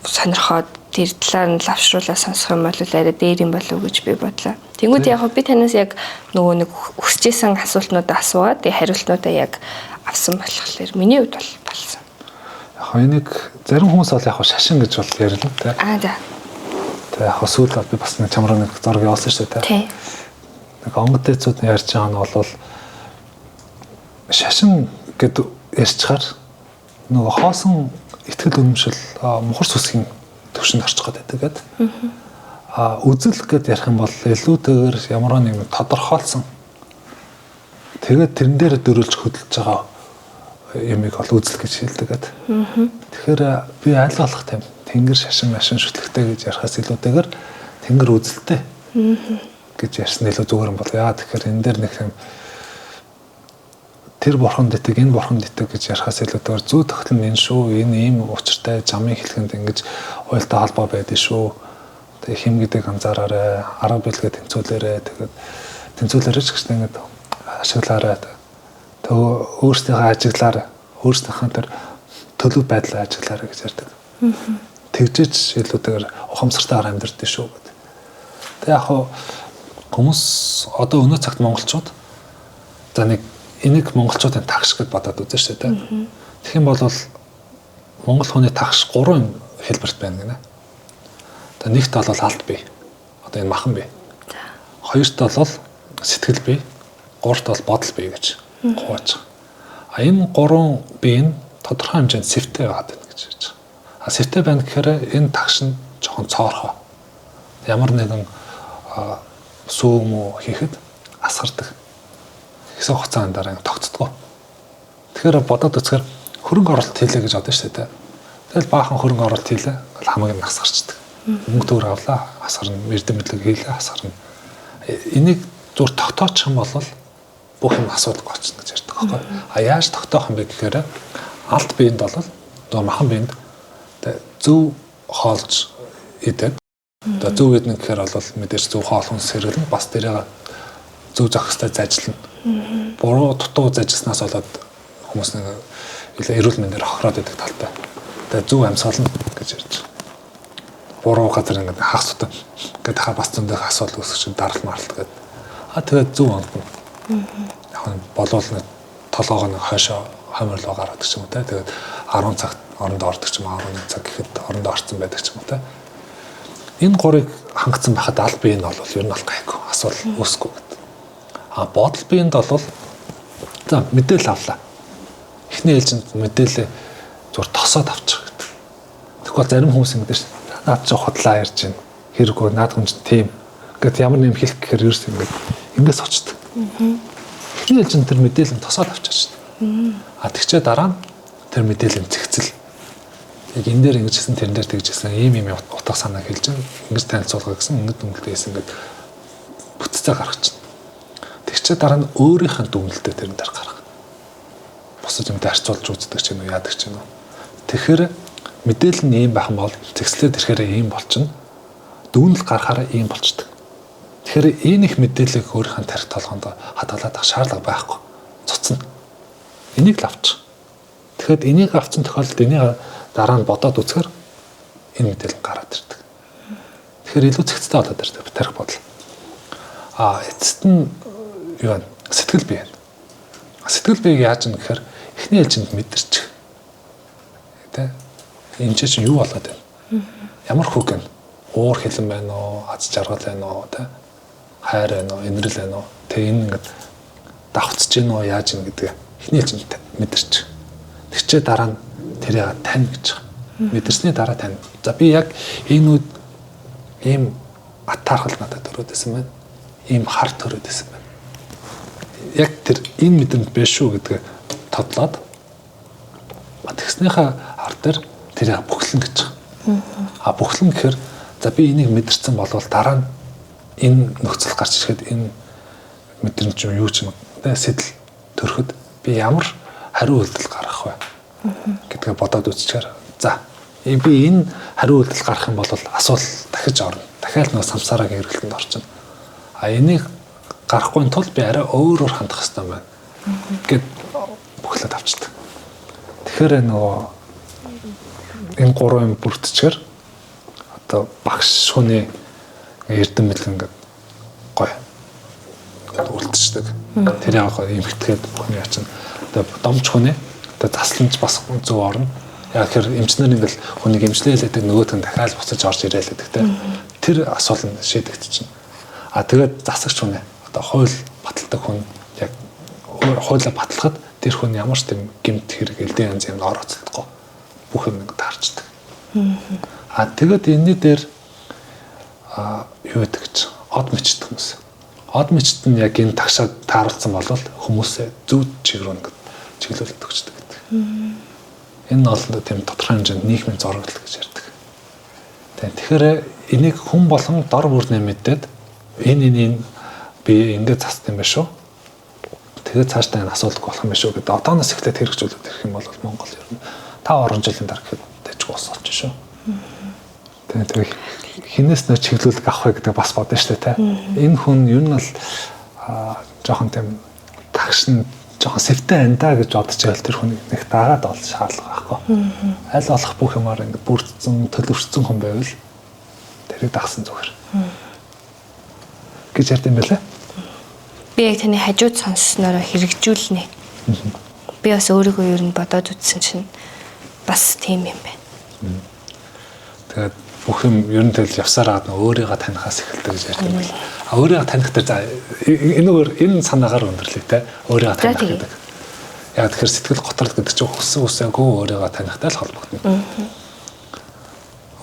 сонирхоод тэр талаар нь лавшруулаад сонсох юм бол арай дээр юм болов уу гэж би бодлоо. Тэнгүүд яг би танаас яг нөгөө нэг хүсэжсэн асуултнуудаа асууад тэгээ хариултнуудаа яг авсан болохоор миний хувьд бол болсон. Яг энийг зарим хүмүүс бол яг шашин гэж бол ярилна те. За. Тэгээ яг сүүлд би бас нэг чамраа нэг зураг явуулсан шүү дээ те. Тий. Нэг онгод дэцүүд нь ярьж байгаа нь бол шашин гэд ярьчаар нөгөө хоосон ихтгэл үнэмшил мухар сүсгийн төвшөнд орчих гэдэг гэдэг. Үзэл гэд ярих юм бол илүүтэйгээр ямар нэгэн тодорхойлсон. Тэгээд тэрэн дээр дөрүүлж хөдөлж байгаа юмыг бол үзэл гэж хэлдэг гэдэг. Тэгэхээр би аль болох тийм тэнгэр шашин машин шүтлэгтэй гэж ярихаас илүүтэйгээр тэнгэр үзэлтэй гэж ярьсан илүү зүгээр юм бол яа тэгэхээр энэ дээр нэг юм тэр бурхан дэдэг энэ бурхан дэдэг гэж ярихаас илүүтэйгээр зүй тогтол нь энэ шүү энэ ийм учиртай замын хэлхэнд ингэж уялдаа холбоо байдаг шүү. Тэгээ хим гэдэг анзаараарай арга билгээ тэнцүүлээрэй тэгээд тэнцүүлээрэй ч гэсэн ингэж ашиглаарай. Тэгээ өөрсдийнхөө ажиглаарай. Өөрсдийнхөө тэр төлөв байдлаа ажиглаарай гэж ярьдаг. Тэгжээч илүүтэйгээр ухамсартайгаар амьдардаг шүү гэдэг. Тэгээ яг хүмүүс одоо өнөө цагт монголчууд за нэг энийг монголчуудын тагш гэж бодоод үзэн шүү дээ. Тэгэх юм бол монгол хүний тагш 3 хэлбэрт байна гинэ. Тэгээ нэгт бол алт бие. Одоо энэ махан бие. Хоёрт бол сэтгэл бие. Гуравт бол бодол бие гэж хувааж байгаа. Энэ 3 бие нь тодорхой хэмжээнд сэвтэй байгаад байна гэж ярьж байгаа. Сэвтэй байна гэхээр энэ тагш нь жоохон цоорхоо. Ямар нэгэн сүү муу хийхэд асгардаг. Хэсэг хугацааны дараа тогтцдгоо. Тэгэхээр бодоод үзэхээр хөрөнгө оруулалт хийлээ гэж бодсон шүү дээ. Тэгэл баахан хөрөнгө оруулалт хийлээ. Хамаг нь асгарчдаг. Мөнгө төгрөг авлаа, асгарна, эрдэм мэдлэг хийлээ, асгарна. Энийг зур тогтоочих юм бол бүх юм асуудалгүй болчихно гэж ярьдаг байхгүй. Яаж тогтоох юм бэ гэхээр алт биенд бол дөө махан биенд зөв хоолж идээд одоо зөв идэх гэхээр бол мэдээж зөв хоол хүнс хэрэглэн бас тэрийг зөв зохистой зажлна. Буруу дутуу зажснаас болоод хүмүүс нэг эрүүл мэндээр хохироод идэх талтай. Тэгээ зөв амьсгална гэж ярьж байгаа. Буруу газар ингээд хагас тутан гэдэг хаа бас зөндөх асуудал үүсгэж дарал маралт гэдэг. Тэгээд зөв ондно. Яг нь болвол нэг толгоогоо нэг хойшоо хомирлоо гаргадаг ч юм уу те. Тэгээд 10 цагт орондоо ордог ч юм уу 11 цаг гэхэд орондоо орцсон байдаг ч юм уу те. Энэ гурыг хангацсан байхад аль бие нь бол ер нь бол гайгүй асуудал үүсэхгүй гэдэг. Бодол биенд бол за мэдээлэл авлаа. эхний ээлжинд мэдээлэл зур тосоод авчих гэдэг. Тэгвэл зарим хүмүүс ингэдэж ш. Наад чи хотлаа ярьж байна. Хэрэггүй наад хүн чинь тийм. Гэт ямар нэм хэлэх гэхээр ерөөс ингээс очдөг. Эхний ээлжинд тэр мэдээлэл тосоод авчиж ш. А тэгчээ дараа нь тэр мэдээллийн цэгцэл яг энэ дээр ингэж гэсэн тэрэн дээр тэгж гэсэн ийм утга санаа хэлж байгаа. Ингэж танилцуулга гэсэн ингээд дүнэлтэйсэн ингээд бүтцээ гаргачихна. Тэгчээ дараа нь өөрийнх нь дүнэлтээ тэрэн дээр гаргах. Бусад юмтай харьцуулж үздэг ч юм уу яадаг ч юм уу. Тэгэхээр мэдээлэл нь ийм байх юм бол цэгцлээд ирэхээр ийм болчихно. Дүнэлт гарахаараа ийм болчдөг. Тэгэхээр энэ их мэдээллийг өөрийнх нь тарих толгоонд хадгалаад авах шаардлага байхгүй. Цуцна. Энийг л авчих. Тэгэхэд энийг авсан тохиолдолд энийг дараа нь бодоод үзэхээр энэ мэдээлэл гараад ирдэг. Тэгэхээр илүү цэгцтэй болоод ирдэг тарих бодол. Эцэст нь юу вэ? Сэтгэл бий. Сэтгэл биеийг яаж юм гэхээр эхний ээлжинд мэдэрчих. Тэ? Энэ чинь юу болоод байна? Ямар хүүг вэ? Уур хилэн байна уу? Аз жаргал байна уу? Тэ? Хайр байна уу? Инрэл байна уу? Тэ энэ ингээд давхцж гин үү? Яаж юм гэдэг эхний ээлжинд мэдэрчих. Тэгчээ дараа нь тэрийг тань гэж. Мэдэрсний дараа тань. За би яг энэ үед ийм атаархал надад төрөөдсөн байна. Ийм хар төрөөдсөн байна. Яг тэр энэ мэдрэмж биш шүү гэдгээ тодлоод тэгснийхаа ар дээр тэрийг бүхлэн гэж. Бүхлэн гэхээр за би энийг мэдэрсэн болвол дараа нь энэ нөхцөл гарч ирэхэд энэ мэдрэмж юу ч юм сэтэл төрөхөд би ямар хариу үйлдэл гаргах вэ гэдгээ бодоод үзчихээр за би энэ хариу үйлдэл гаргах юм бол асуул дахиж орно. Дахиад нэг самсараагийн эргэлтэнд орчихно. Энийг гарахгүй тул би арай өөрөөр хандах хэрэгтэй байна гэд бүхлээд авчдаг. Тэгэхээр нөгөө энэ гурван юм бүрдчихээр одоо багш хүний эрдэм бэлэн ингээд гоё үлдчихдэг. Тэр яг эмхтгээд бүхний ячна. Одоо домч хүний одоо засламж бас зөв орно. Яг тэр эмчнэр ингээл хүнийг эмчлээлээдэг нөгөөт нь дахиад буцаж орж ирээлээдэг те. Тэр асуул нь шийдэгдчихнэ. Тэгээд засагч хүн одоо хууль баталдаг хүн яг хуулиа батлахад тэр хүн ямар ч тийм гэмт хэрэг элдэн янз юм орооцдохгүй бүх юм ингэ таарчдаг. Тэгээд энэний дээр юу гэдэг гэж од мичдэг хүмүүс. Од мичт нь яг энэ тагшаад тааруулсан бол хүмүүсээ зөв чиглэл ингэ чиглүүлэлт өгчдөг гэдэг. Энэ нь олон тийм тодорхой хэмжээнд нийгмийн зураглал гэж ярьдаг. Тэгэхээр энийг хүн болгон дор бүрнээ мэдээд энэ би ингээд заст юм биш үү? Тэгээд цаашдаа энэ асуудалгүй болох юм биш үү гэдэг одооноос эхлээд хэрэгжүүлээд ирэх юм бол Монгол ер нь 5 жилийн дараа гэхэд дэжгүй болсон шүү. Тэгээд хинээс нөө чиглүүлэг авах вэ гэдэг бас бодно шүү дээ. Энэ хүн ер нь бол жоохон тийм тагш нь жоохон сэвтэй андаа гэж бодож байл тэр хүнийг нэг дагаад бол шаардлага байхгүй. Аль болох бүх юмар ингээд бүрдсэн, төлөвшсөн хүн байвал тэрийг дагсан зүгээр. Гэж ярьд юм байлаа. Би яг таны хажууд сонсснороо хэрэгжүүлнэ. Би бас өөрийгөө ер нь бодоод үзсэн чинь бас тийм юм байна. Тэгээд бүх юм ер нь тэл явсараад өөрийгөө танихаас эхэлдэг гэж ярьд юм байна. Өөрийгөө таних дээр за энэ санаагаар өндөрлөе те. Өөрийгөө таних гэдэг. Яг тэгэхээр сэтгэл готрол гэдэг чинь хүссэн үсээгүй өөрийгөө танихтай л холбогдно.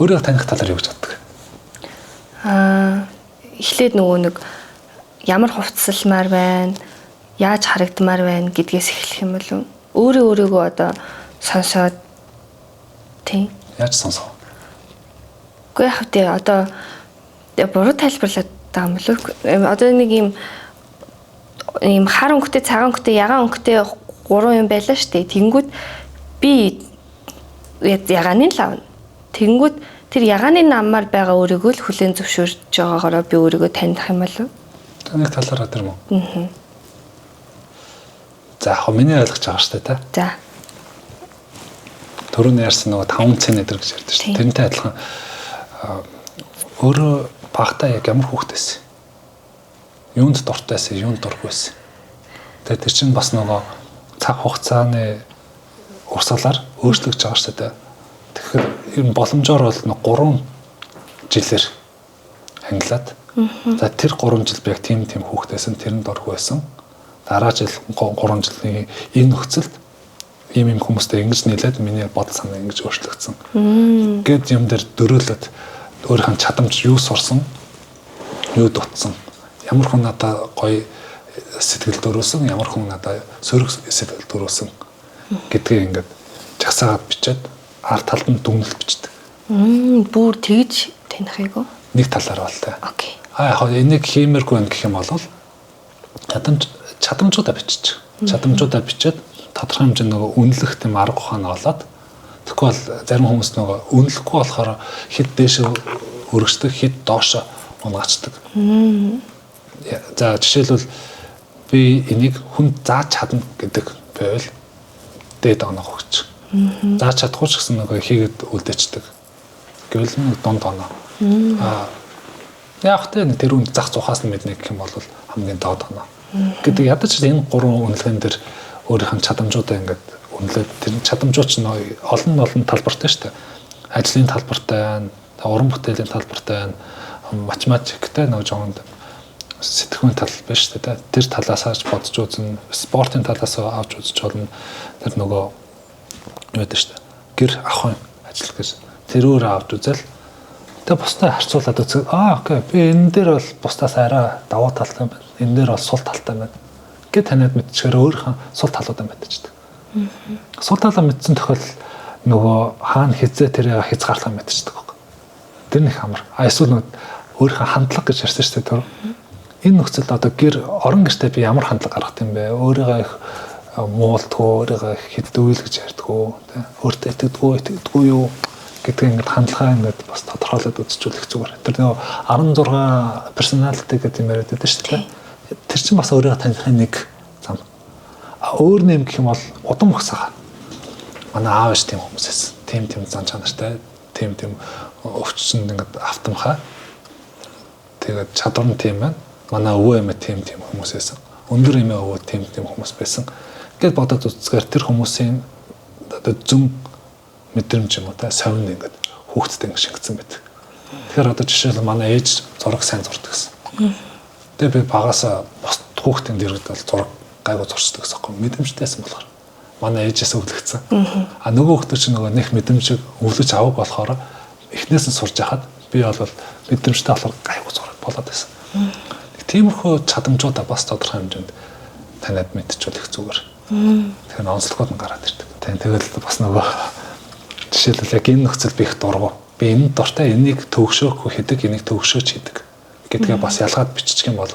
Өөрийгөө таних талаар юу гэж боддог? Эхлээд нөгөө нэг ямар хувцsalмаар байна, яаж харагдмаар байна гэдгээс эхлэх юм болов. Өөрийгөө одоо сонсоод тийм. Яаж сонсоо? Гэхдээ яг тий одоо буруу тайлбарлаад байгаа юм болов. Одоо нэг ийм хар өнгөтэй, цагаан өнгөтэй, ягаан өнгөтэй гурван юм байлаа шүү дээ. Тэнгүүд би ягааны л авна. Тэнгүүд тэр ягааны наммаар байгаа өөрийгөө л хүлээн зөвшөөрч байгаагаараа би өөрийгөө таних юм болов. Таны талаараа тэр мө. За яг миний ойлгож байгаа шүү дээ. За. Төрөний ярьсан нөгөө 5 цэн өдр гэж ярьдаг шүү дээ. Тэрнтэй адилхан өөрөө багтаа яг ямар хүүхдээс юунд дуртайсэн, юунд дургүйсэн. Тэгээд тэр чинь бас нөгөө цаг хугацааны урсгалаар өөрчлөгдөж байгаа шүү дээ. Тэгэхээр ер нь боломжоор бол 3 жилээр хангалаад за тэр 3 жил би яг тийм хүүхдээсэн тэрэнд орох байсан. Дараа жил 3 жилийн энэ нөхцөлд ийм хүмүүстэй ингэж нийлээд миний бодол санаа ингэж өөрчлөгдсөн. Гэт юм дээр дөрөөлөд өөрийнх нь чадамж юу сурсан, юу дутсан, ямар хүн надад гоё сэтгэл төрүүлсэн, ямар хүн надад сөрөг сэтгэл төрүүлсэн гэдгийг ингээд жагсаагаад бичээд ард талд нь дүгнэлт бичдэг. Бүр тэгж таних айгу. Нэг талаар бол та. Окей. Яг энийг хиймээргүй юм гэх юм бол чадамжуудаа бичиж. Чадамжуудаа бичээд тодорхой хэмжээний нөгөө үнэлэх тийм арга ухаан олоод тэгэхгүй бол зарим хүмүүс нөгөө үнэлэхгүй болохоор хэд дээш өргөждөг, хэд доош унгацдаг. За жишээлбэл би энийг хүн зааж чадна гэдэг байвал дээд оноо өгч. Зааж чадахгүй ч гэсэн нөгөө хийгээд үлдээчдэг. Гэвэл нэг дунд оноо. Яг тэ тэр үн зах зуухаас нь мэднэ гэх юм бол хамгийн доод оноо. Гэдэг ядаж энэ гурван үнэлгээнд дээр өөрийнх нь чадамжуудаа ингээд үнэлээд тэр чадамжууд ч олон талбартай шүү дээ. Ажлын талбартай байна, уран бүтээлийн талбартай байна, математиктэй нэг жоонд сэтгэхүйн тал биш шүү дээ. Тэр талаас авч бодож үзнэ, спортын талаас авч үзэж болно. Тэр нөгөө юу гэдэг шүү дээ. Гэр ахын ажил гэж тэрүүрээ авч үзэл. Тэгээ бусдаа харьцуулаад үзэх. Окей. Би энэ дээр бол бусдаас арай давуу талтай байна. Энэ дээр бол сул талтай байна. Гэт танад мэдчихээр өөрийнхөө сул талуудаа мэдчихдэг. Сул талаа мэдсэн тохиол нөгөө хаана хизээ тэрийг хязгаарлах мэдчихдэг байхгүй. Тэр нэг амар. Эсвэл өөрийнхөө хандлага гэж ярьсан шүү дээ тэр. Энэ нөхцөлд одоо гэр орон гэртээ би ямар хандлага гаргах юм бэ? Өөрийгөө их муулдгөө, өөрийгөө их хэдүүл гэж ярьдгөө, тэ. Өөртөө итгэдэггүй юу гэдэг ингээд хандлагаа ингээд бас тодорхойлоод үзчихүүлэх зүгээр. Тэр нөгөө 16 персоналити гэдэг юм яриад байдаг шүү дээ. Тэр чинь бас өөрийгөө таних нэг зам. Өөр нэм гэх юм бол удам багсаа. Манай аав ш тийм хүмүүсээс тийм зан чанартай, тийм өвчтөнд ингээд автомхаа. Тэгээд чадвар нь тийм байна. Манай өвөө эмээ тийм хүмүүсээс. Өндөр эмээ өвөө тийм хүмүүс байсан. Гэт бодоод үзсээр тэр хүмүүсийн одоо зөв мэдрэмж юм уу та совин ингээд хүүхдтэй ингээд шингэсэн байдаг. Тэгэхээр одоо жишээлбэл манай ээж зураг сайн зурдаг гэсэн. Тэгээ би багасаа бос хүүхдийн дэргэд бол зураг гайгүй зурчдаг гэсэн юм. Мэдрэмжтэйсэн болохоор манай ээжээс өвлөгдсөн. А нөгөө хүүхдүүд чинь нөгөө нэг мэдрэмжийг өвлөж авах болохоор эхнээс нь сурж яхад би бол мэдрэмжтэй болохоор гайгүй зураг болоод байсан. Тиймэрхүү чадамжуудаа бас тодорхой хэмжээнд танад мэдчихүүлэх зүгээр. Тэгэхээр онцлогуд нь гараад ирдэг. Тэгэл бас нөгөө жишээлбэл яг энэ нөхцөл би их дургу. Би энэ дуртай энийг төгшөөхгүй хийдэг, энийг төгшөөч хийдэг гэдгээ бас ялгаад биччих юм бол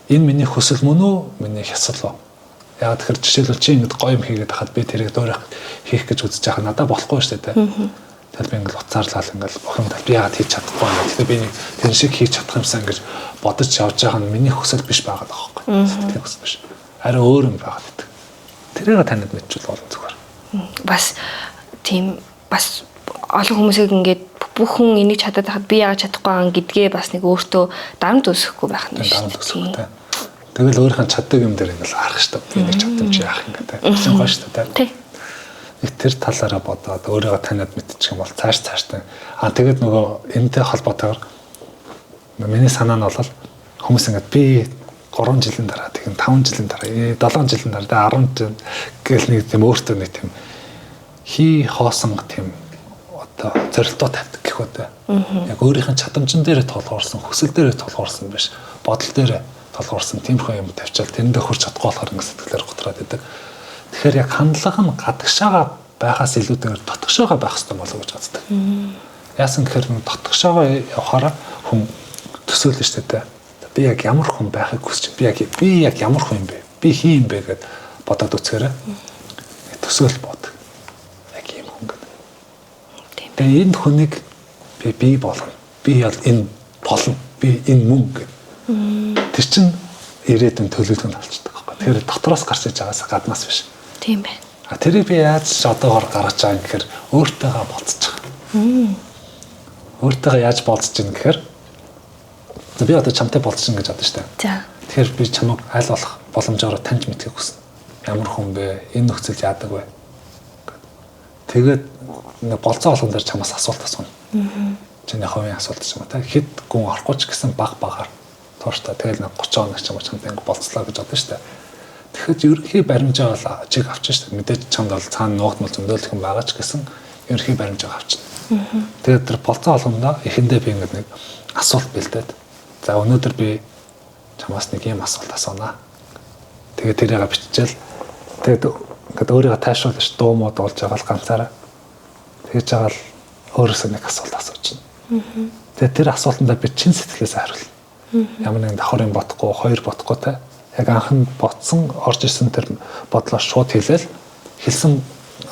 энэ миний хүсэл мөн үү, миний хясал уу? Яг тэгэхээр жишээлбэл чи ингэж гоё юм хийгээд хахад би тэрийг дөөрөх хийх гэж үзэж байгаа надад болохгүй шүү дээ. Тэгэл би ингээл уцаарлал ингээл бохомд би яагаад хийж чадахгүй юм. Тэгэхээр би нэг тэр шиг хийж чадах юмсан гэж бодож явж байгаа нь миний хүсэл биш байгаа байхгүй. Сэтгэлийн хүсэл биш. Арай өөр юм байгаад байдаг. Тэрийг танад мэдчихвэл болно зүгээр. Бас тийм бас олон хүмүүсийг ингээд бүх хүн энийг чадаад хахад би яагаад чадахгүй байгаа гэдгээ бас нэг өөртөө дарамт үүсэхгүй байх нь шүү дээ. Тэгэл өөрийнх нь чаддаг юм дээр ингээл харах шүү дээ. Би нэг чаддагч яах юм гэдэг. Чинь гоё шүү дээ. Тий. Нэг тэр талаараа бодоод өөрийгөө танаад мэдчих юм бол цааштай. Тэгээд нөгөө энэтэй холбоотойгоор миний санаа нь бол хүмүүс ингээд би 3 жилийн дараа тийм 5 жилийн дараа 7 жилийн дараа 10 жил гэл нэг тийм өөртөө нэг тийм хий хоосон тийм одоо зорилтоо тавьдаг гэх үү. Яг өөрийнх нь чадамжин дээр толгуурсан, хүсэл дээр толгуурсан биш, бодол дээр толгуурсан тиймэрхүү юм тавьчаал тэрэндээ хүрч чадахгүй болохоор ингэ сэтгэлээр готроод идэг. Тэгэхээр яг хандлага нь гадагшаага байхаас илүүтэйгээр дотгошоогоо байх хэрэгтэй болов гэж боддог. Яасан гэхээр дотгошоогоо явахаараа хүн төсөөлнө шүү дээ. Би яг ямар хүн байхыг хүсэж би яг ямар хүн юм бэ? Би хин юм бэ гэд бодоод үзэхээр төсөөл бод. Яг юм хүн гэдэг. Тэгээ энэ хүнийг би болгоно. Би бол энэ болно. Би энэ мөн гэд. Тэр чинь ирээдүйн төлөвлөгөөнд болчихдог байхгүй. Тэгэхээр дотроос гарч иж байгаас гаднаас биш. Тийм байна. Тэрийг би яаж одоогоор гаргаж байгаа юм гэхээр өөртөөгөө болцож байгаа. Өөртөөгөө яаж болцож байгаа гэхээр би одоо чамтай болцсон гэж бодсон шүү дээ. За. Тэгэхээр би чамайг аль болох боломжоор таньж мэдхийг хүснэ. Ямар хүн бэ? Энэ нөхцөлд яадаг вэ? Тэгээд болцоо болгон дээр чамаас асуулт асууна. Чиний хувийн асуулт ч юм уу та хэд гүн орохгүй ч гэсэн баг багаар тууштай. Тэгэл 30 хоног ч юм уу чамтай ингэ болцлоо гэж бодсон шүү дээ. Тэгэхээр ерөнхий баримжаа бол чиг авчих шүү дээ. Мэдээж чамд бол цаана нуугдмал зөндөлөх юм байгаа ч гэсэн ерөнхий баримжаа авчихна. Тэгээд тэр болцоо болгондоо эхэндээ би нэг асуулт бэлдээд за өнөөдөр би чамаас нэг юм асуулт асуунаа. Тэгээд тэрийг биччихэл тэгээд ингээд өөрийгөө тайшруулж дуу мод болж байгаа л ганцаараа тэгж байгаа л өөрөөсөө нэг асуулт асууж байна. Тэгээд тэр асуултандаа би чин сэтгэлээс хариулна. Ямар нэгэн давхар юм бодохгүй, хоёр бодохгүй те. Яг анхан бодсон орж ирсэн тэр бодлоо шууд хэлээл хэлсэн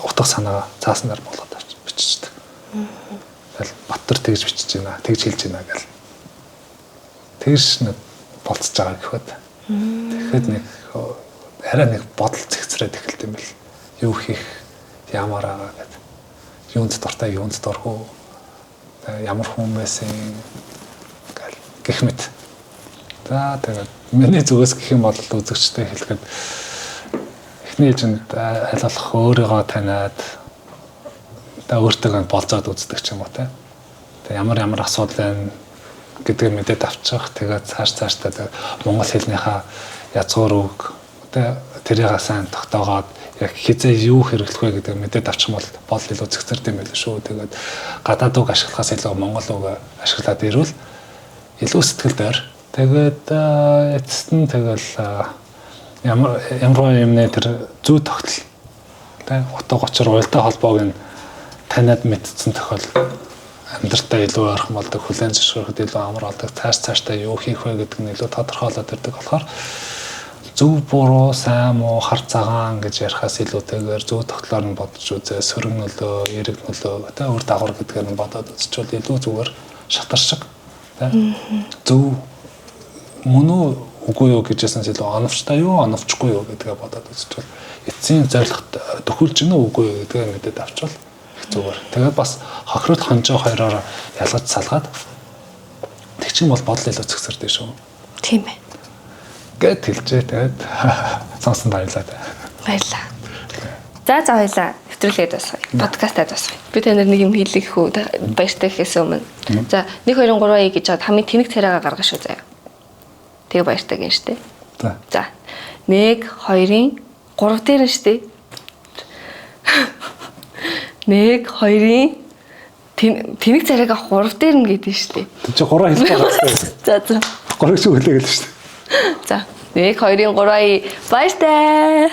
утга санаа цааснаар болгоод биччихдэг. Тэгэл Баттар тэгж бичиж байна, тэгж хэлж байна гэл. Тэгж нэг болцож байгаа гэхэд. Тэгэхэд нэг арай нэг бодол зэгцрээд эхэлт юм бэл. Юу хийх, ямар аа гэдэг. Юунд дуртай, юунд дургүй. Ямар хүн байсан гэл гэх мэт. За тэгээд миний зүгээс гэх юм бол үзэгчтэй хэлэхэд эхний ээлжинд аль болох өөрийгөө таниад өөртөө болцоод үздэг ч юм уу те. Тэгээд ямар асуудал байна гэдгийг мэдээд авчих. Тэгээд цаашдаа монгол хэлнийхаа язгуур үг те тэрийг сайн тогтоогоод яг хизээ юу хэрэглэх вэ гэдэг мэдээд авчих бол илүү зэгцэрд юм байл шүү. Тэгээд гадаад үг ашиглахаас илүү монгол үг ашиглаад ирвэл илүү сэтгэл дойр. Тэгээд эцэст нь тэгэл ямар юмны тэр зүй тогтол тэ утга учир уялдаа холбоог нь таниад мэдсэн тохиол амьдртаа илүү ойрхон болдог, хүлээн зөвшөөрөхөд илүү амар болдог, цаашдаа юу хийх вэ гэдэг нь илүү тодорхойлоод ирдэг болохоор зөв буруу, сайн муу, хар цагаан гэж ярихаас илүүтэйгээр зөв тогтлоор нь бодож үзээ, сөрөг нөлөө, эрэг нөлөө, тэ үр дагавар гэдгээр нь бодоод үзчихвэл илүү зүгээр шатар шиг тэ зөв мөн үү үгүй юу гэжсэн илүү оновчтой юу, оновчгүй юу гэдгээ бодоод үзчихвэл эцсийн зорилгот төхүүлж гинэ үгүй юу гэдгээ мэдээд авчвал их зүгээр. Тэгээд бас хохирол хонжоо хоёроор ялгаж салгаад тэгчин бол бодол илүү зэгсэрдээ шүү. Тийм ээ. Гэт хэлжээ тэгээд сонсон баярлалаа. Баярлалаа. За хоёлаа нэвтрүүлгээд дуусгая. Подкастаа дуусгая. Би танаар нэг юм хэлэх үү баяртай гэхээс өмнө. За 1 2 3 гэж хаад хамгийн тэнэг царайгаа гаргах шүү заяа. Тэгээ баяртай гин штэ. За 1 2-ын 3 дээр нь штэ. 1 2-ын тэнэг царайгаа 3 дээр нь гэдэг штэ. Тэг чи 3 хэлэх байгаа. За 3 шиг үлээгээл штэ. За 1 2-ын 3 баяртай.